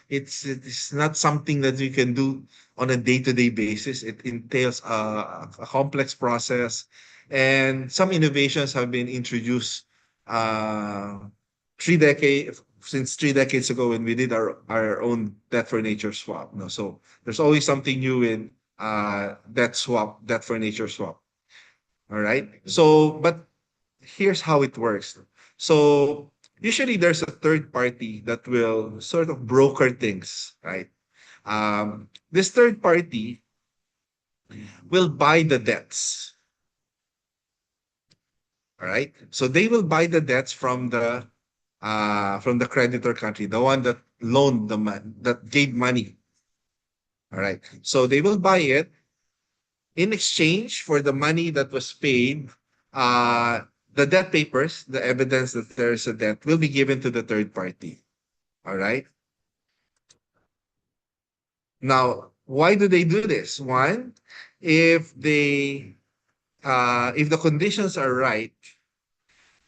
it's not something that you can do on a day-to-day basis. It entails a complex process, and some innovations have been introduced uh, 3 decades since 3 decades ago when we did our own debt for nature swap. No, so there's always something new in debt for nature swap. All right. So, but here's how it works. So usually there's a third party that will sort of broker things, right? This third party will buy the debts, all right? So they will buy the debts from the creditor country, the one that loaned the money, that gave money All right. So they will buy it in exchange for the money that was paid. The debt papers, the evidence that there is a debt, will be given to the third party. All right. Now, why do they do this? One, if if the conditions are right,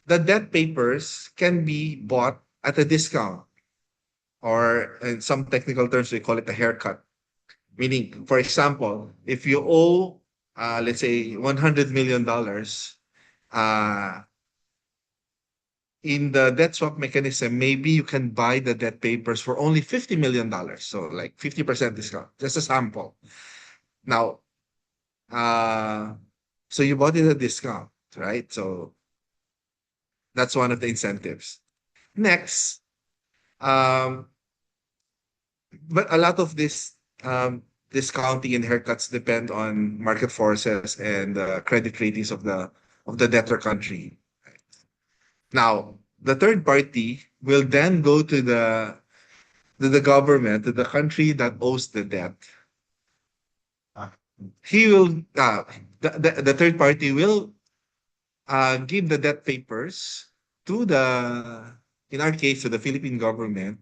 the debt papers can be bought at a discount, or in some technical terms, we call it a haircut. Meaning, for example, if you owe, let's say, $100 million, uh, in the debt swap mechanism, maybe you can buy the debt papers for only $50 million. So, like 50% discount, just a sample. Now, uh, so you bought it at a discount, right? So, that's one of the incentives. Next, um, but a lot of this discounting and haircuts depend on market forces and credit ratings of the debtor country. Now, the third party will then go to the government, to the country that owes the debt. He will the third party will give the debt papers to in our case, to the Philippine government,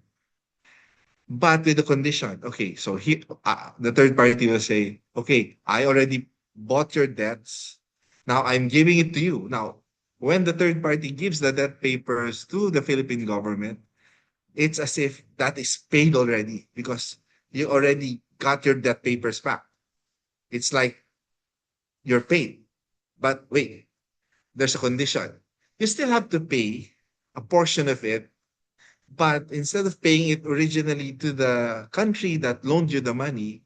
but with the condition. Okay, so the third party will say, okay, I already bought your debts. Now I'm giving it to you. Now, when the third party gives the debt papers to the Philippine government, it's as if that is paid already because you already got your debt papers back. It's like you're paid. But wait, there's a condition. You still have to pay a portion of it, but instead of paying it originally to the country that loaned you the money,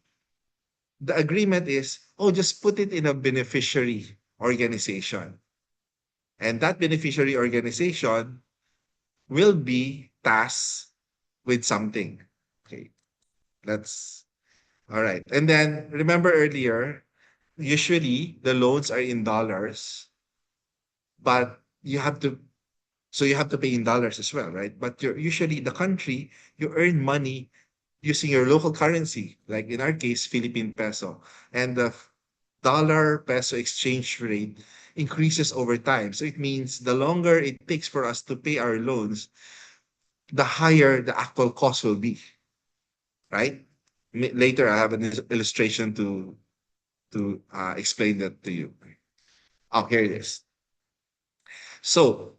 the agreement is, oh, just put it in a beneficiary organization. And that beneficiary organization will be tasked with something. Okay, that's all right. And then remember earlier, usually the loans are in dollars, but you have to pay in dollars as well, right? But you're usually the country, you earn money using your local currency, like in our case, Philippine peso. And the dollar peso exchange rate increases over time. So it means the longer it takes for us to pay our loans, the higher the actual cost will be, right? Later, I have an illustration to explain that to you. Oh, here it is. So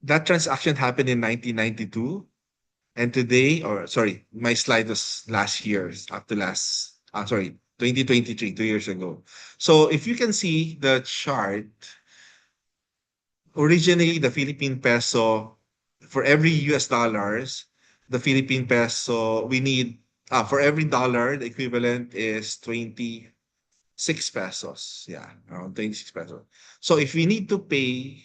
that transaction happened in 1992. And today, or sorry, my slide was last year, up to 2023, 2 years ago. So if you can see the chart, originally the Philippine peso, for every US dollars, the Philippine peso, we need, for every dollar, the equivalent is 26 pesos. Yeah, around 26 pesos. So if we need to pay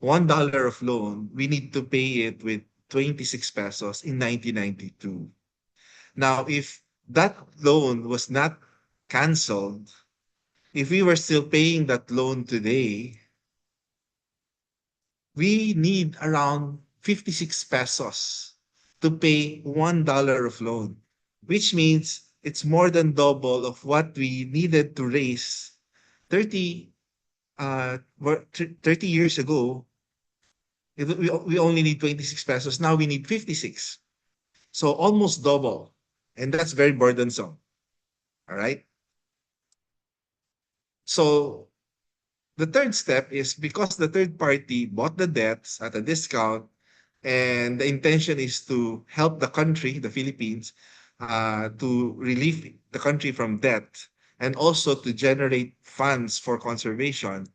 $1 of loan, we need to pay it with 26 pesos in 1992. Now, if that loan was not canceled, if we were still paying that loan today, we need around 56 pesos to pay $1 of loan, which means it's more than double of what we needed to raise 30, 30 years ago. We only need 26 pesos. Now we need 56. So almost double. And that's very burdensome. All right. So the third step is because the third party bought the debts at a discount, and the intention is to help the country, the Philippines, to relieve the country from debt and also to generate funds for conservation.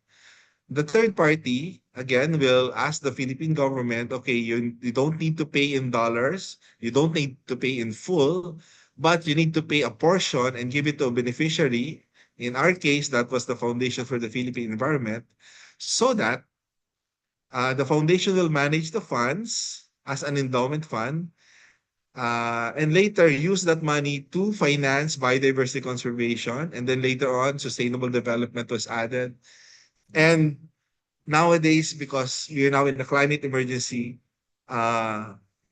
The third party, again, will ask the Philippine government, okay, you don't need to pay in dollars, you don't need to pay in full, but you need to pay a portion and give it to a beneficiary. In our case, that was the Foundation for the Philippine Environment, so that the foundation will manage the funds as an endowment fund, and later use that money to finance biodiversity conservation. And then later on, sustainable development was added. And nowadays, because we're now in the climate emergency,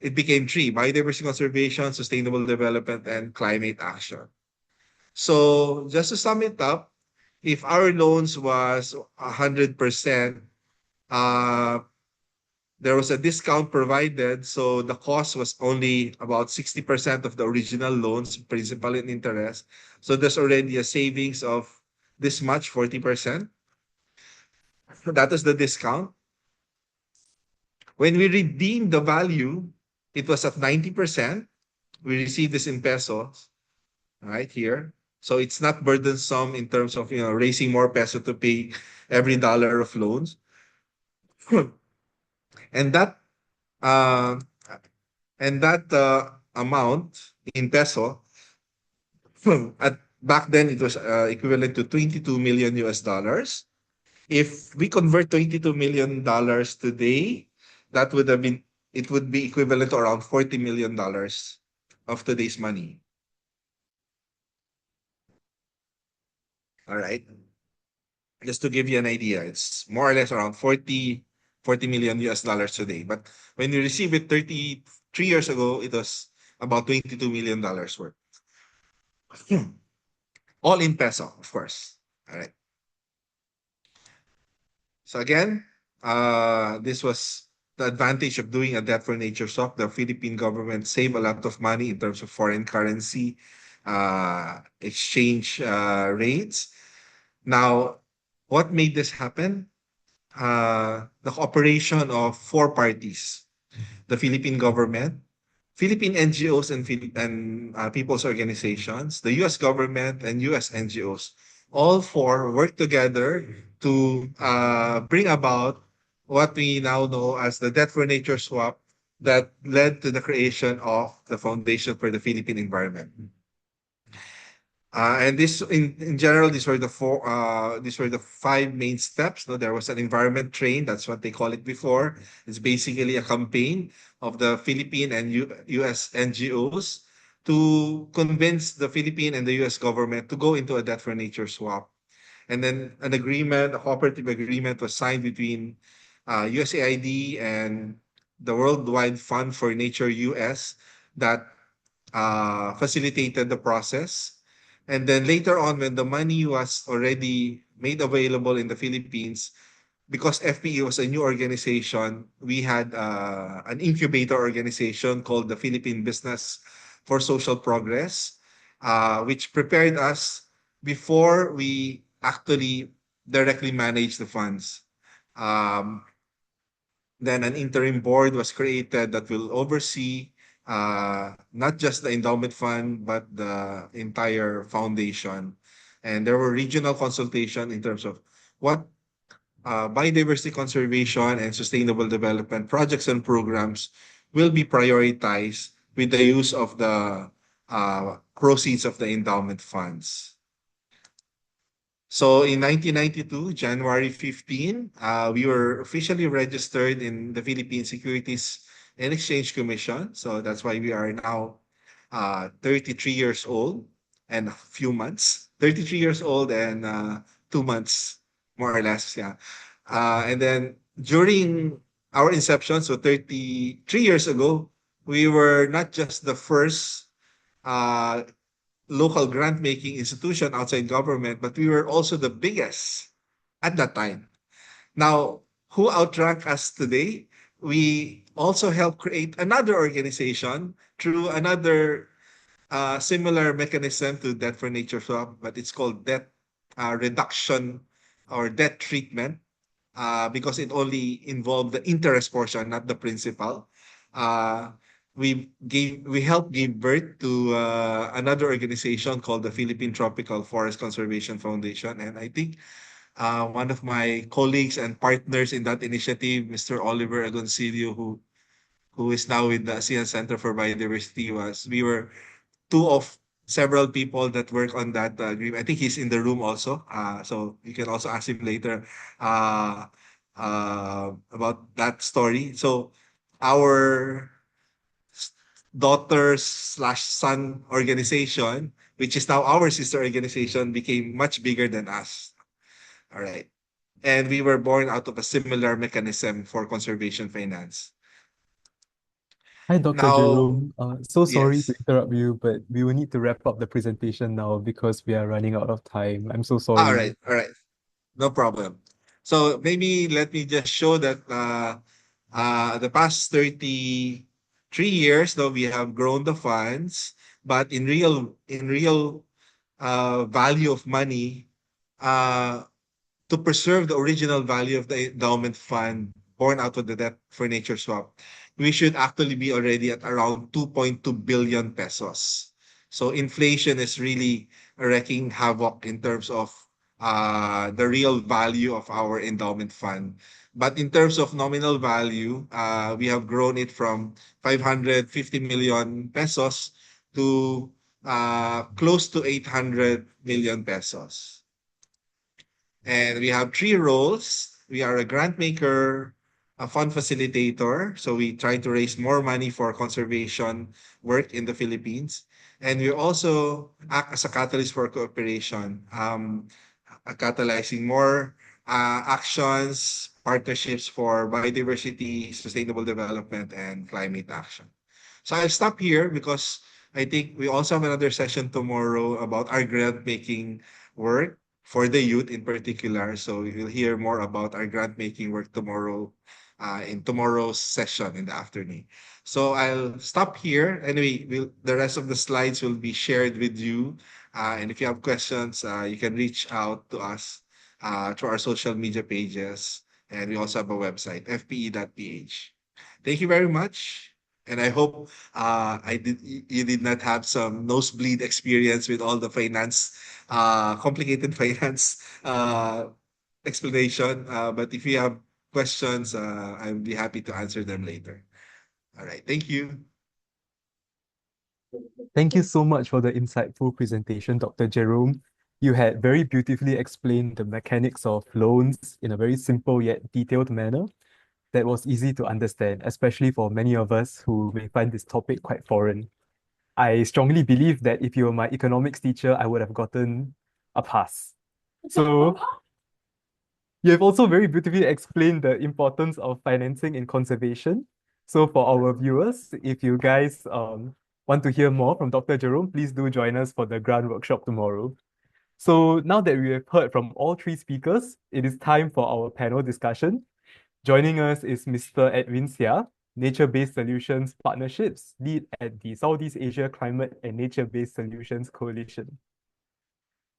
it became three: biodiversity conservation, sustainable development, and climate action. So just to sum it up, if our loans was 100%, uh, there was a discount provided, so the cost was only about 60% of the original loans, principal and interest. So there's already a savings of this much, 40%. That is the discount. When we redeemed the value, it was at 90%. We received this in pesos, right here. So it's not burdensome in terms of raising more peso to pay every dollar of loans. And that uh, amount in peso at back then it was equivalent to 22 million US dollars. If we convert 22 million dollars today, that would have been it would be equivalent to around 40 million dollars of today's money. All right. Just to give you an idea, it's more or less around 40 million US dollars today. But when we received it 33 years ago, it was about 22 million dollars worth. All in peso, of course. All right. So again, this was the advantage of doing a debt for nature swap. The Philippine government saved a lot of money in terms of foreign currency exchange rates. Now, what made this happen? The cooperation of four parties: the Philippine government, Philippine NGOs and people's organizations, the U.S. government, and U.S. NGOs. All four work together to bring about what we now know as the Debt for Nature swap that led to the creation of the Foundation for the Philippine Environment. And this, in general, these were the five main steps. No, there was an environment train. That's what they call it before. It's basically a campaign of the Philippine and U.S. NGOs to convince the Philippine and the U.S. government to go into a debt for nature swap. And then an agreement, a cooperative agreement, was signed between USAID and the Worldwide Fund for Nature US that facilitated the process. And then later on, when the money was already made available in the Philippines, because FPE was a new organization, we had an incubator organization called the Philippine Business for Social Progress, which prepared us before we actually directly manage the funds. Um, then an interim board was created that will oversee not just the endowment fund, but the entire foundation. And there were regional consultation in terms of what biodiversity conservation and sustainable development projects and programs will be prioritized with the use of the proceeds of the endowment funds. So in 1992, January 15, we were officially registered in the Philippine Securities and Exchange Commission. So that's why we are now 33 years old and a few months. 33 years old and 2 months, more or less, yeah. And then during our inception, so 33 years ago, we were not just the first uh, local grant making institution outside government, but we were also the biggest at that time. Now, who outrank us today? We also helped create another organization through another similar mechanism to Debt for Nature Swap, but it's called debt reduction or debt treatment because it only involved the interest portion, not the principal. Uh, we helped give birth to another organization called the Philippine Tropical Forest Conservation Foundation, and I think one of my colleagues and partners in that initiative, Mr. Oliver Agoncillo, who is now with the ASEAN Center for Biodiversity, we were two of several people that work on that agreement. I think he's in the room also, so you can also ask him later uh, about that story. So our daughter slash son organization, which is now our sister organization, became much bigger than us. All right. And we were born out of a similar mechanism for conservation finance. Hi, Dr. Now, Jerome. So sorry to yes. interrupt you, but we will need to wrap up the presentation now because we are running out of time. I'm so All sorry. right, all right. No problem. So maybe let me just show that the past 33 years, though we have grown the funds, but in real value of money, uh, to preserve the original value of the endowment fund born out of the debt for nature swap, we should actually be already at around 2.2 billion pesos. So inflation is really wreaking havoc in terms of the real value of our endowment fund. But in terms of nominal value, we have grown it from 550 million pesos to close to 800 million pesos. And we have three roles. We are a grant maker, a fund facilitator. So we try to raise more money for conservation work in the Philippines. And we also act as a catalyst for cooperation, catalyzing more actions, partnerships for biodiversity, sustainable development, and climate action. So I'll stop here because I think we also have another session tomorrow about our grant making work for the youth in particular. So you'll hear more about our grant making work tomorrow, in tomorrow's session in the afternoon. So I'll stop here. Anyway, the rest of the slides will be shared with you. And if you have questions, you can reach out to us through our social media pages. And we also have a website, fpe.ph. Thank you very much. And I hope you did not have some nosebleed experience with all the complicated finance explanation. But if you have questions, I'll be happy to answer them later. All right. Thank you. Thank you so much for the insightful presentation, Dr. Jerome. You had very beautifully explained the mechanics of loans in a very simple yet detailed manner that was easy to understand, especially for many of us who may find this topic quite foreign. I strongly believe that if you were my economics teacher, I would have gotten a pass. So you have also very beautifully explained the importance of financing in conservation. So for our viewers, if you guys want to hear more from Dr. Jerome, please do join us for the grant workshop tomorrow. So now that we have heard from all three speakers, it is time for our panel discussion. Joining us is Mr. Edwin Sia, Nature-Based Solutions Partnerships Lead at the Southeast Asia Climate and Nature-Based Solutions Coalition.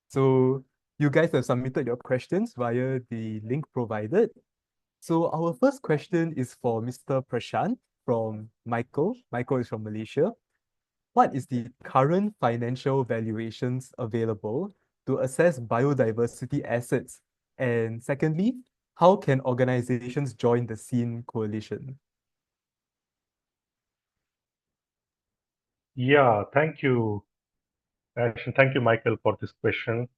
So you guys have submitted your questions via the link provided. So our first question is for Mr. Prashant from Michael. Michael is from Malaysia. What is the current financial valuations available to assess biodiversity assets? And secondly, how can organizations join the SEEN coalition? Yeah, thank you, Ash, and thank you, Michael, for this question.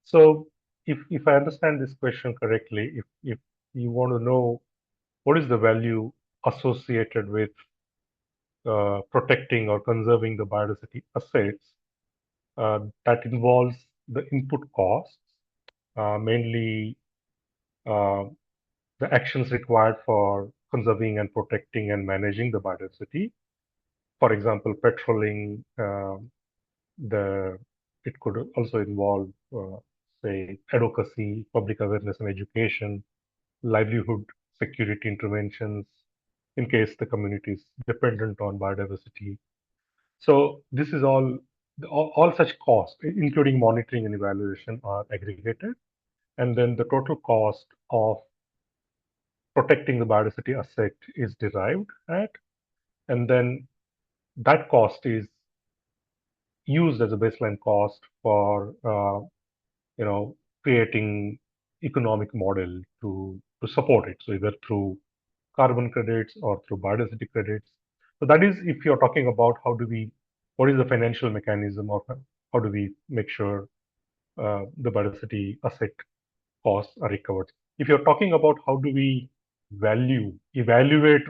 So, if I understand this question correctly, if you want to know what is the value associated with protecting or conserving the biodiversity assets, that involves the input costs, mainly uh, the actions required for conserving and protecting and managing the biodiversity. For example, patrolling, the it could also involve, say, advocacy, public awareness and education, livelihood security interventions in case the community is dependent on biodiversity. So this is all such costs, including monitoring and evaluation, are aggregated, and then the total cost of protecting the biodiversity asset is derived at, and then that cost is used as a baseline cost for creating economic model to support it. So either through carbon credits or through biodiversity credits. So that is if you're talking about what is the financial mechanism, or how do we make sure the biodiversity asset costs are recovered. If you're talking about how do we evaluate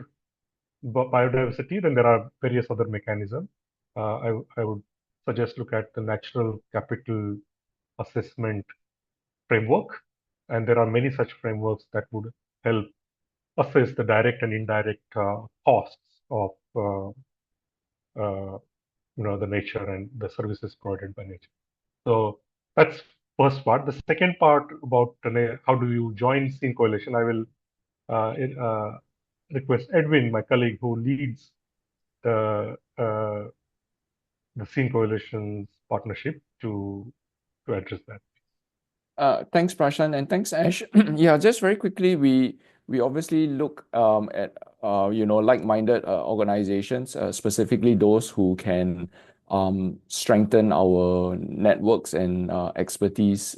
biodiversity, then there are various other mechanisms. I would suggest look at the natural capital assessment framework, and there are many such frameworks that would help assess the direct and indirect costs of the nature and the services provided by nature. So that's first part. The second part about how do you join Scene Coalition, I will request Edwin, my colleague who leads the Scene Coalition's partnership to address that. Thanks, Prashant, and thanks, Ash. Yeah, just very quickly, we obviously look at like-minded organizations, specifically those who can strengthen our networks and expertise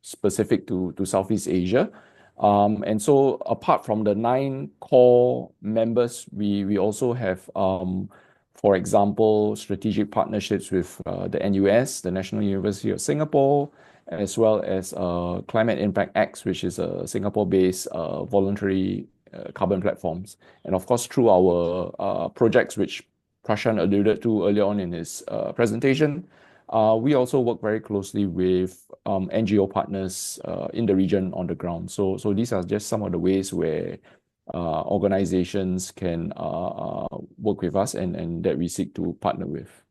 specific to Southeast Asia. And so, apart from the 9 core members, we also have, for example, strategic partnerships with the NUS, the National University of Singapore, as well as Climate Impact X, which is a Singapore-based voluntary carbon platforms. And of course, through our projects, which Prashant alluded to earlier on in his presentation, we also work very closely with NGO partners in the region on the ground. So these are just some of the ways where organizations can work with us and that we seek to partner with.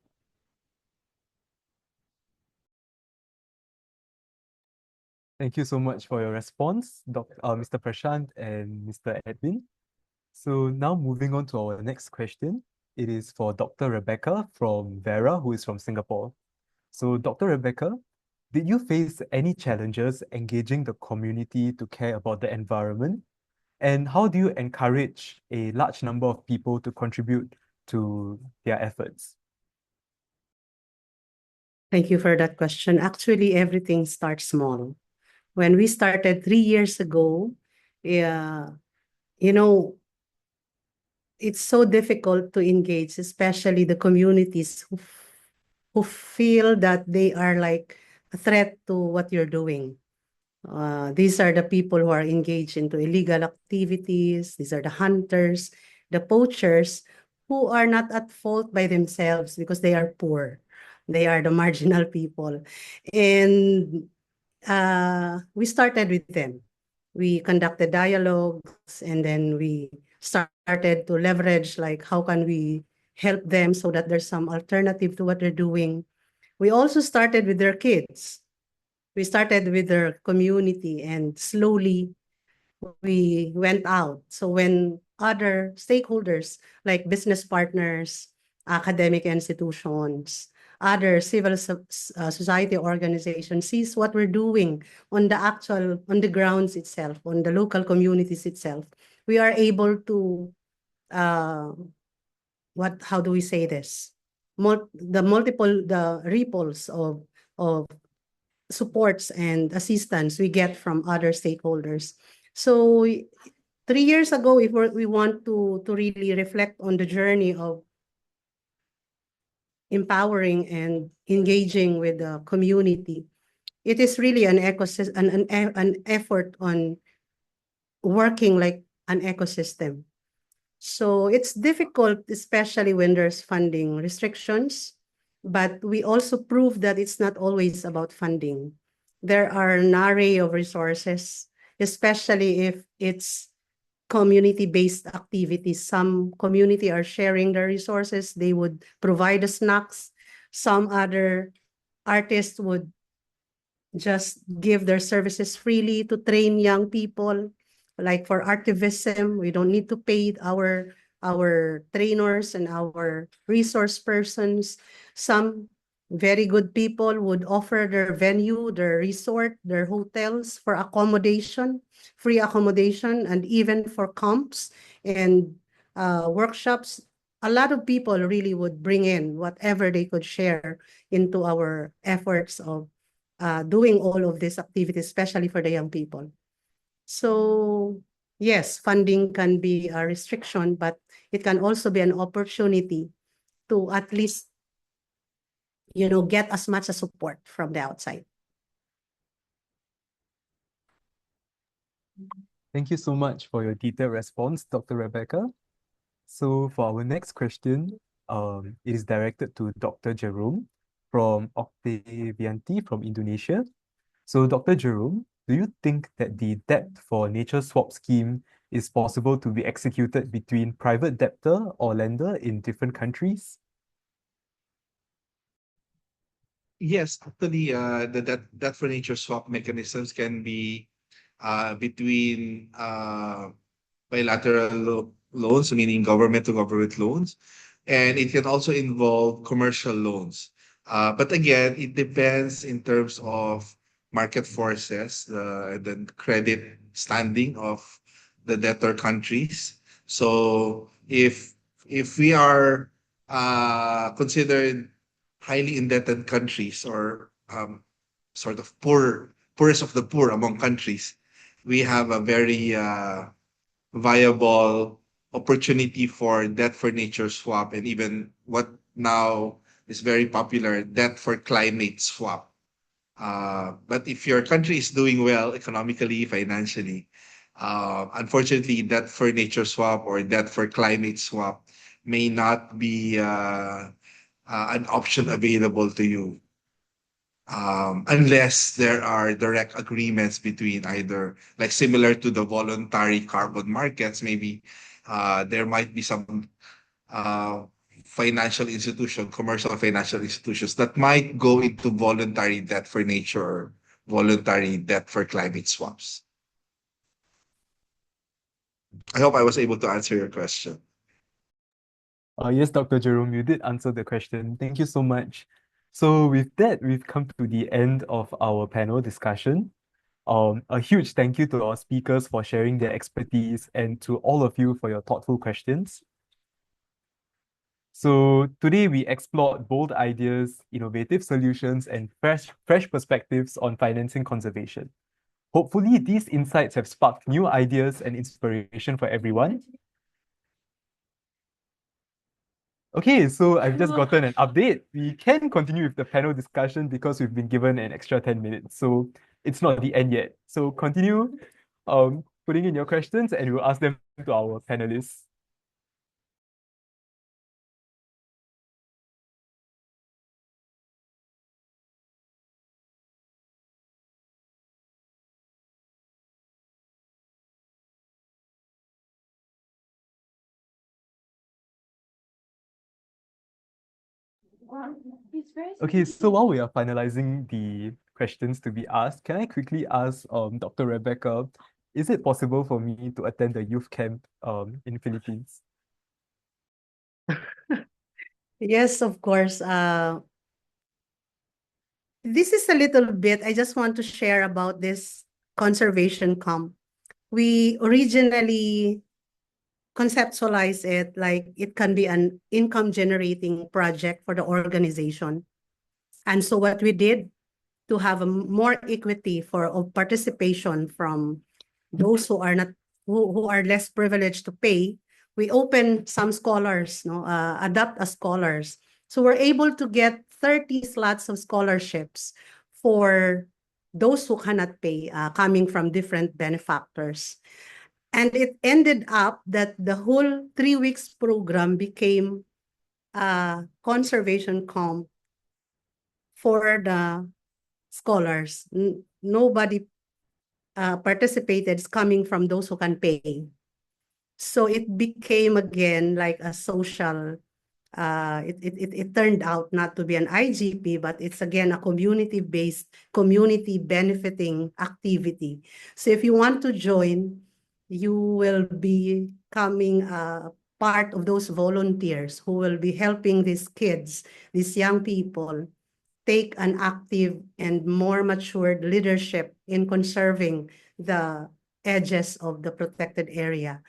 Thank you so much for your response, Mr. Prashant and Mr. Edwin. So now moving on to our next question. It is for Dr. Rebecca from Vera, who is from Singapore. So Dr. Rebecca, did you face any challenges engaging the community to care about the environment? And how do you encourage a large number of people to contribute to their efforts? Thank you for that question. Actually, everything starts small. When we started 3 years ago, it's so difficult to engage, especially the communities who feel that they are like a threat to what you're doing. These are the people who are engaged into illegal activities. These are the hunters, the poachers, who are not at fault by themselves because they are poor. They are the marginal people. And we started with them. We conducted dialogues, and then we started to leverage, like, how can we help them so that there's some alternative to what they're doing. We also started with their kids. We started with their community, and slowly we went out. So when other stakeholders like business partners, academic institutions, other civil society organizations sees what we're doing on the grounds itself, on the local communities itself, we are able to, how do we say this? The ripples of supports and assistance we get from other stakeholders. So 3 years ago, if we want to really reflect on the journey of empowering and engaging with the community, it is really an ecosystem, an effort on working like an ecosystem. So it's difficult, especially when there's funding restrictions, but we also prove that it's not always about funding. There are an array of resources, especially if it's community-based activities. Some community are sharing their resources. They would provide the snacks. Some other artists would just give their services freely to train young people. Like for activism, we don't need to pay our trainers and our resource persons. Some very good people would offer their venue, their resort, their hotels for accommodation, free accommodation, and even for camps and workshops. A lot of people really would bring in whatever they could share into our efforts of doing all of these activities, especially for the young people. So yes, funding can be a restriction, but it can also be an opportunity to at least, get as much as support from the outside. Thank you so much for your detailed response, Dr. Rebecca. So for our next question, it is directed to Dr. Jerome from Octavianti from Indonesia. So Dr. Jerome, do you think that the debt for nature swap scheme is possible to be executed between private debtor or lender in different countries? Yes, actually, the debt for nature swap mechanisms can be between bilateral loans, meaning government to government loans, and it can also involve commercial loans. But again, it depends in terms of market forces, the credit standing of the debtor countries. So if we are considered highly indebted countries or sort of poorest of the poor among countries, we have a very viable opportunity for debt for nature swap, and even what now is very popular, debt for climate swap. But if your country is doing well economically, financially, unfortunately, debt for nature swap or debt for climate swap may not be an option available to you, unless there are direct agreements between either, like similar to the voluntary carbon markets, maybe there might be some uh, financial institution, commercial financial institutions that might go into voluntary debt for nature or voluntary debt for climate swaps. I hope I was able to answer your question. Yes, Dr. Jerome, you did answer the question. Thank you so much. So with that, we've come to the end of our panel discussion. A huge thank you to our speakers for sharing their expertise and to all of you for your thoughtful questions. So today we explored bold ideas, innovative solutions, and fresh perspectives on financing conservation. Hopefully, these insights have sparked new ideas and inspiration for everyone. Okay, so I've just gotten an update. We can continue with the panel discussion because we've been given an extra 10 minutes. So it's not the end yet. So continue putting in your questions and we'll ask them to our panelists. Okay, so while we are finalizing the questions to be asked, can I quickly ask Dr. Rebecca, is it possible for me to attend the youth camp in Philippines? Yes, of course. This is a little bit, I just want to share about this conservation camp. We originally conceptualize it like it can be an income generating project for the organization. And so what we did to have a more equity for of participation from those who are not who are less privileged to pay, we open some scholars, adapt as scholars. So we're able to get 30 slots of scholarships for those who cannot pay, coming from different benefactors. And it ended up that the whole 3 weeks program became a conservation camp for the scholars. Nobody participated is coming from those who can pay. So it became again like a social, it turned out not to be an IGP, but it's again a community-based, community benefiting activity. So if you want to join, you will be coming part of those volunteers who will be helping these kids, these young people, take an active and more matured leadership in conserving the edges of the protected area.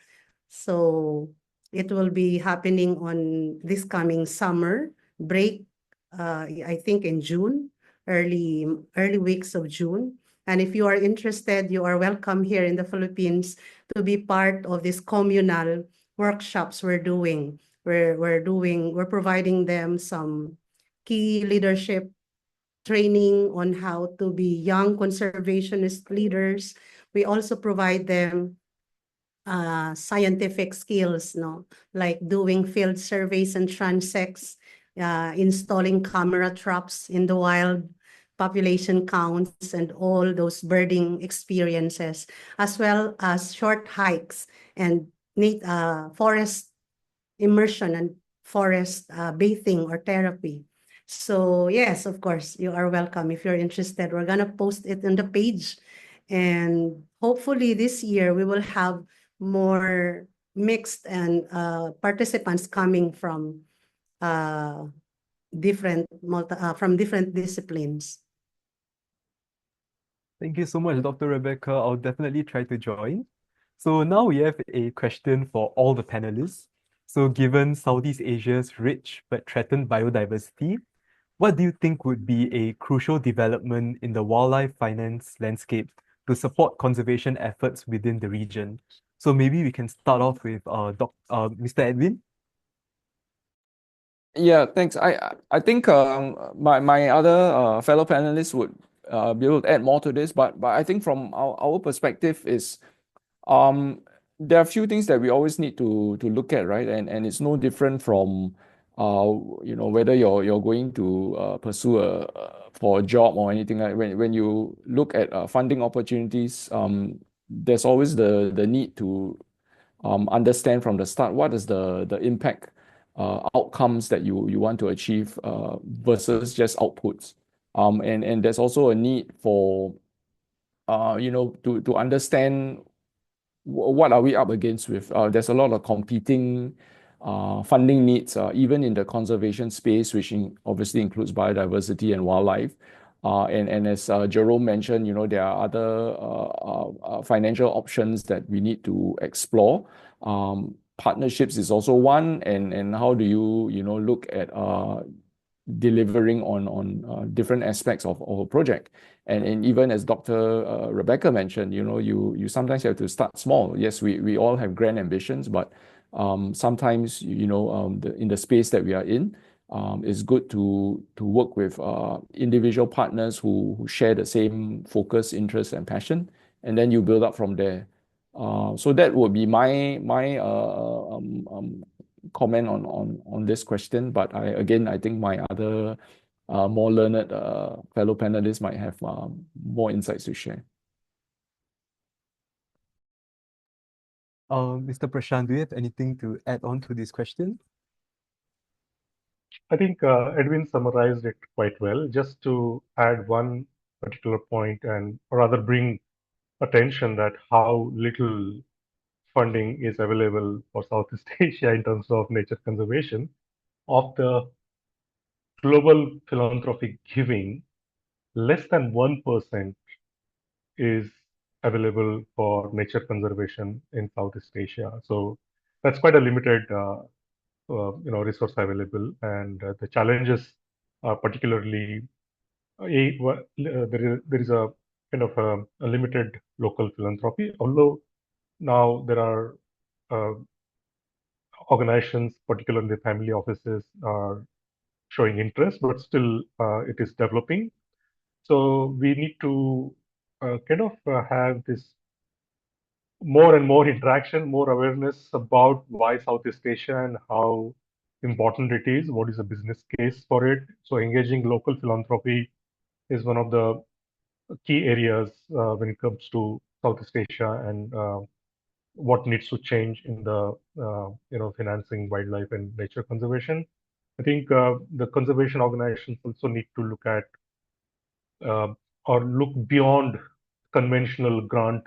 So it will be happening on this coming summer break, I think in June, early weeks of June. And if you are interested, you are welcome here in the Philippines to be part of this communal workshops we're doing. We're providing them some key leadership training on how to be young conservationist leaders. We also provide them scientific skills, like doing field surveys and transects, installing camera traps in the wild, population counts, and all those birding experiences, as well as short hikes and forest immersion and forest bathing or therapy. So yes, of course, you are welcome. If you're interested, we're gonna post it on the page. And hopefully this year we will have more mixed and participants coming from uh, from different disciplines. Thank you so much, Dr. Rebecca. I'll definitely try to join. So now we have a question for all the panelists. So given Southeast Asia's rich but threatened biodiversity, what do you think would be a crucial development in the wildlife finance landscape to support conservation efforts within the region? So maybe we can start off with Mr. Edwin. Yeah, thanks. I think my other fellow panelists would be able to add more to this, but I think from our perspective is there are a few things that we always need to look at, right? And it's no different from whether you're going to pursue for a job or anything like when you look at funding opportunities, there's always the need to understand from the start what is the impact outcomes that you want to achieve versus just outputs. And there's also a need for to understand what are we up against with. There's a lot of competing funding needs, even in the conservation space, which obviously includes biodiversity and wildlife. And as Jerome mentioned, there are other financial options that we need to explore. Partnerships is also one, and how do you look at delivering on different aspects of a project. And even as Dr. Rebecca mentioned, you sometimes have to start small. Yes, we all have grand ambitions, but sometimes, in the space that we are in, it's good to work with individual partners who share the same focus, interest, and passion, and then you build up from there. So that would be my comment on this question. But I think my other more learned fellow panelists might have more insights to share. Mr. Prashant, do you have anything to add on to this question? I think Edwin summarized it quite well. Just to add one particular point and rather bring attention that how little funding is available for Southeast Asia in terms of nature conservation. Of the global philanthropic giving, less than 1% is available for nature conservation in Southeast Asia. So that's quite a limited resource available, and the challenges are particularly there is a kind of a limited local philanthropy, although now there are organizations, particularly the family offices, are showing interest, but still it is developing. So we need to have this more and more interaction, more awareness about why Southeast Asia and how important it is, what is the business case for it. So engaging local philanthropy is one of the key areas when it comes to Southeast Asia and what needs to change in the financing wildlife and nature conservation. I think the conservation organizations also need to look at or look beyond conventional grant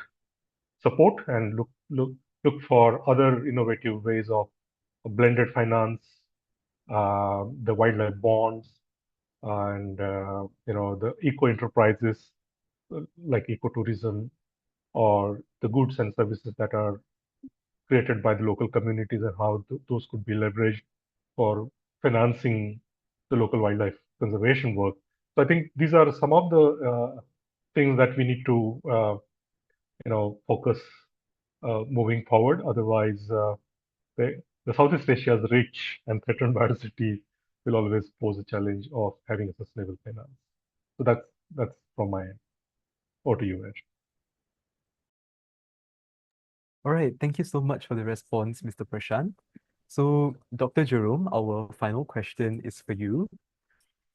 support and look for other innovative ways of blended finance, the wildlife bonds, and the eco enterprises like ecotourism, or the goods and services that are created by the local communities, and how those could be leveraged for financing the local wildlife conservation work. So I think these are some of the things that we need to focus moving forward. Otherwise, the Southeast Asia's rich and threatened biodiversity will always pose a challenge of having a sustainable finance. So that's from my end. Over to you, Ash. All right, thank you so much for the response, Mr. Prashant. So, Dr. Jerome, our final question is for you.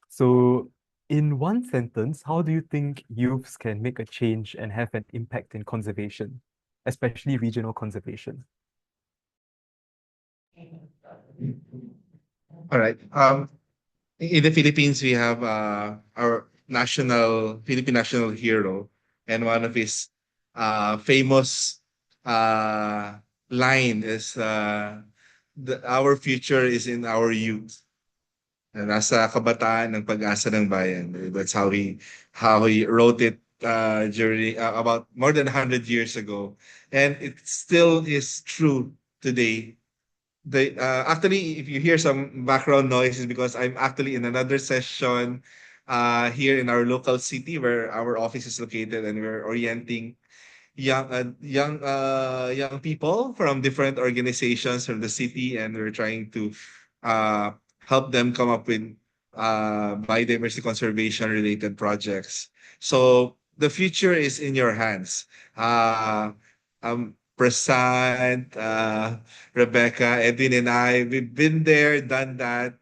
So, in one sentence, how do you think youths can make a change and have an impact in conservation, especially regional conservation? All right. in the Philippines, we have our Philippine national hero, and one of his famous uh, line is our future is in our youth. Na nasa kabataan ng pag-asa ng bayan. That's how he wrote it during about more than 100 years ago, and it still is true today. Actually, if you hear some background noise, is because I'm actually in another session here in our local city where our office is located, and we're orienting young people from different organizations from the city, and we're trying to uh, help them come up with biodiversity conservation related projects. So the future is in your hands. Prasad, Rebecca, Edwin, and I, we've been there, done that.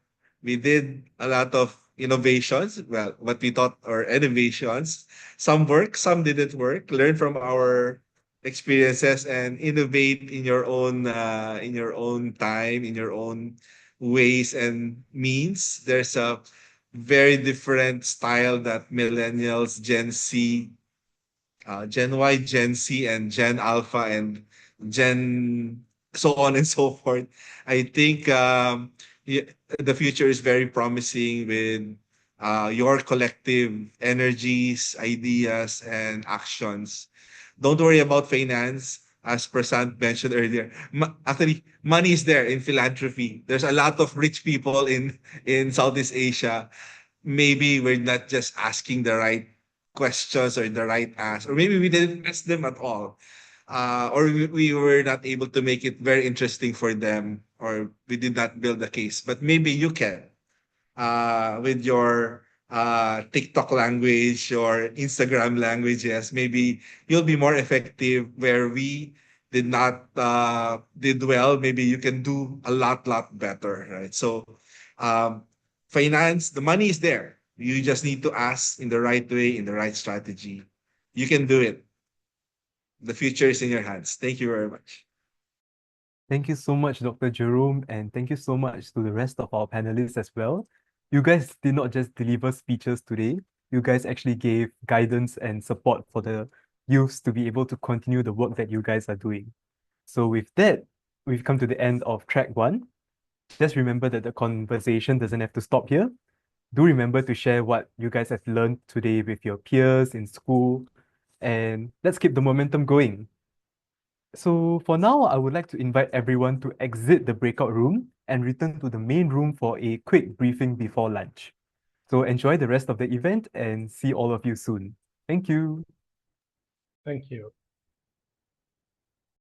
We did a lot of innovations, well, what we thought are innovations. Some work, some didn't work. Learn from our experiences and innovate in your own time, in your own ways and means. There's a very different style that millennials, Gen Y, Gen Z, and Gen Alpha, and Gen so on and so forth. I think the future is very promising with your collective energies, ideas, and actions. Don't worry about finance. As Prasant mentioned earlier, actually, money is there in philanthropy. There's a lot of rich people in Southeast Asia. Maybe we're not just asking the right questions or the right ask, or maybe we didn't ask them at all, or we were not able to make it very interesting for them, or we did not build a case. But maybe you can, with your TikTok language or Instagram languages. Maybe you'll be more effective where we did not did well. Maybe you can do a lot better, right? So, um, finance, the money is there. You just need to ask in the right way, in the right strategy. You can do it. The future is in your hands. Thank you very much. Thank you so much, Dr. Jerome, and thank you so much to the rest of our panelists as well. You guys did not just deliver speeches today, you guys actually gave guidance and support for the youths to be able to continue the work that you guys are doing. So with that, we've come to the end of track one. Just remember that the conversation doesn't have to stop here. Do remember to share what you guys have learned today with your peers in school, and let's keep the momentum going. So for now, I would like to invite everyone to exit the breakout room and return to the main room for a quick briefing before lunch. So enjoy the rest of the event and see all of you soon. Thank you. Thank you.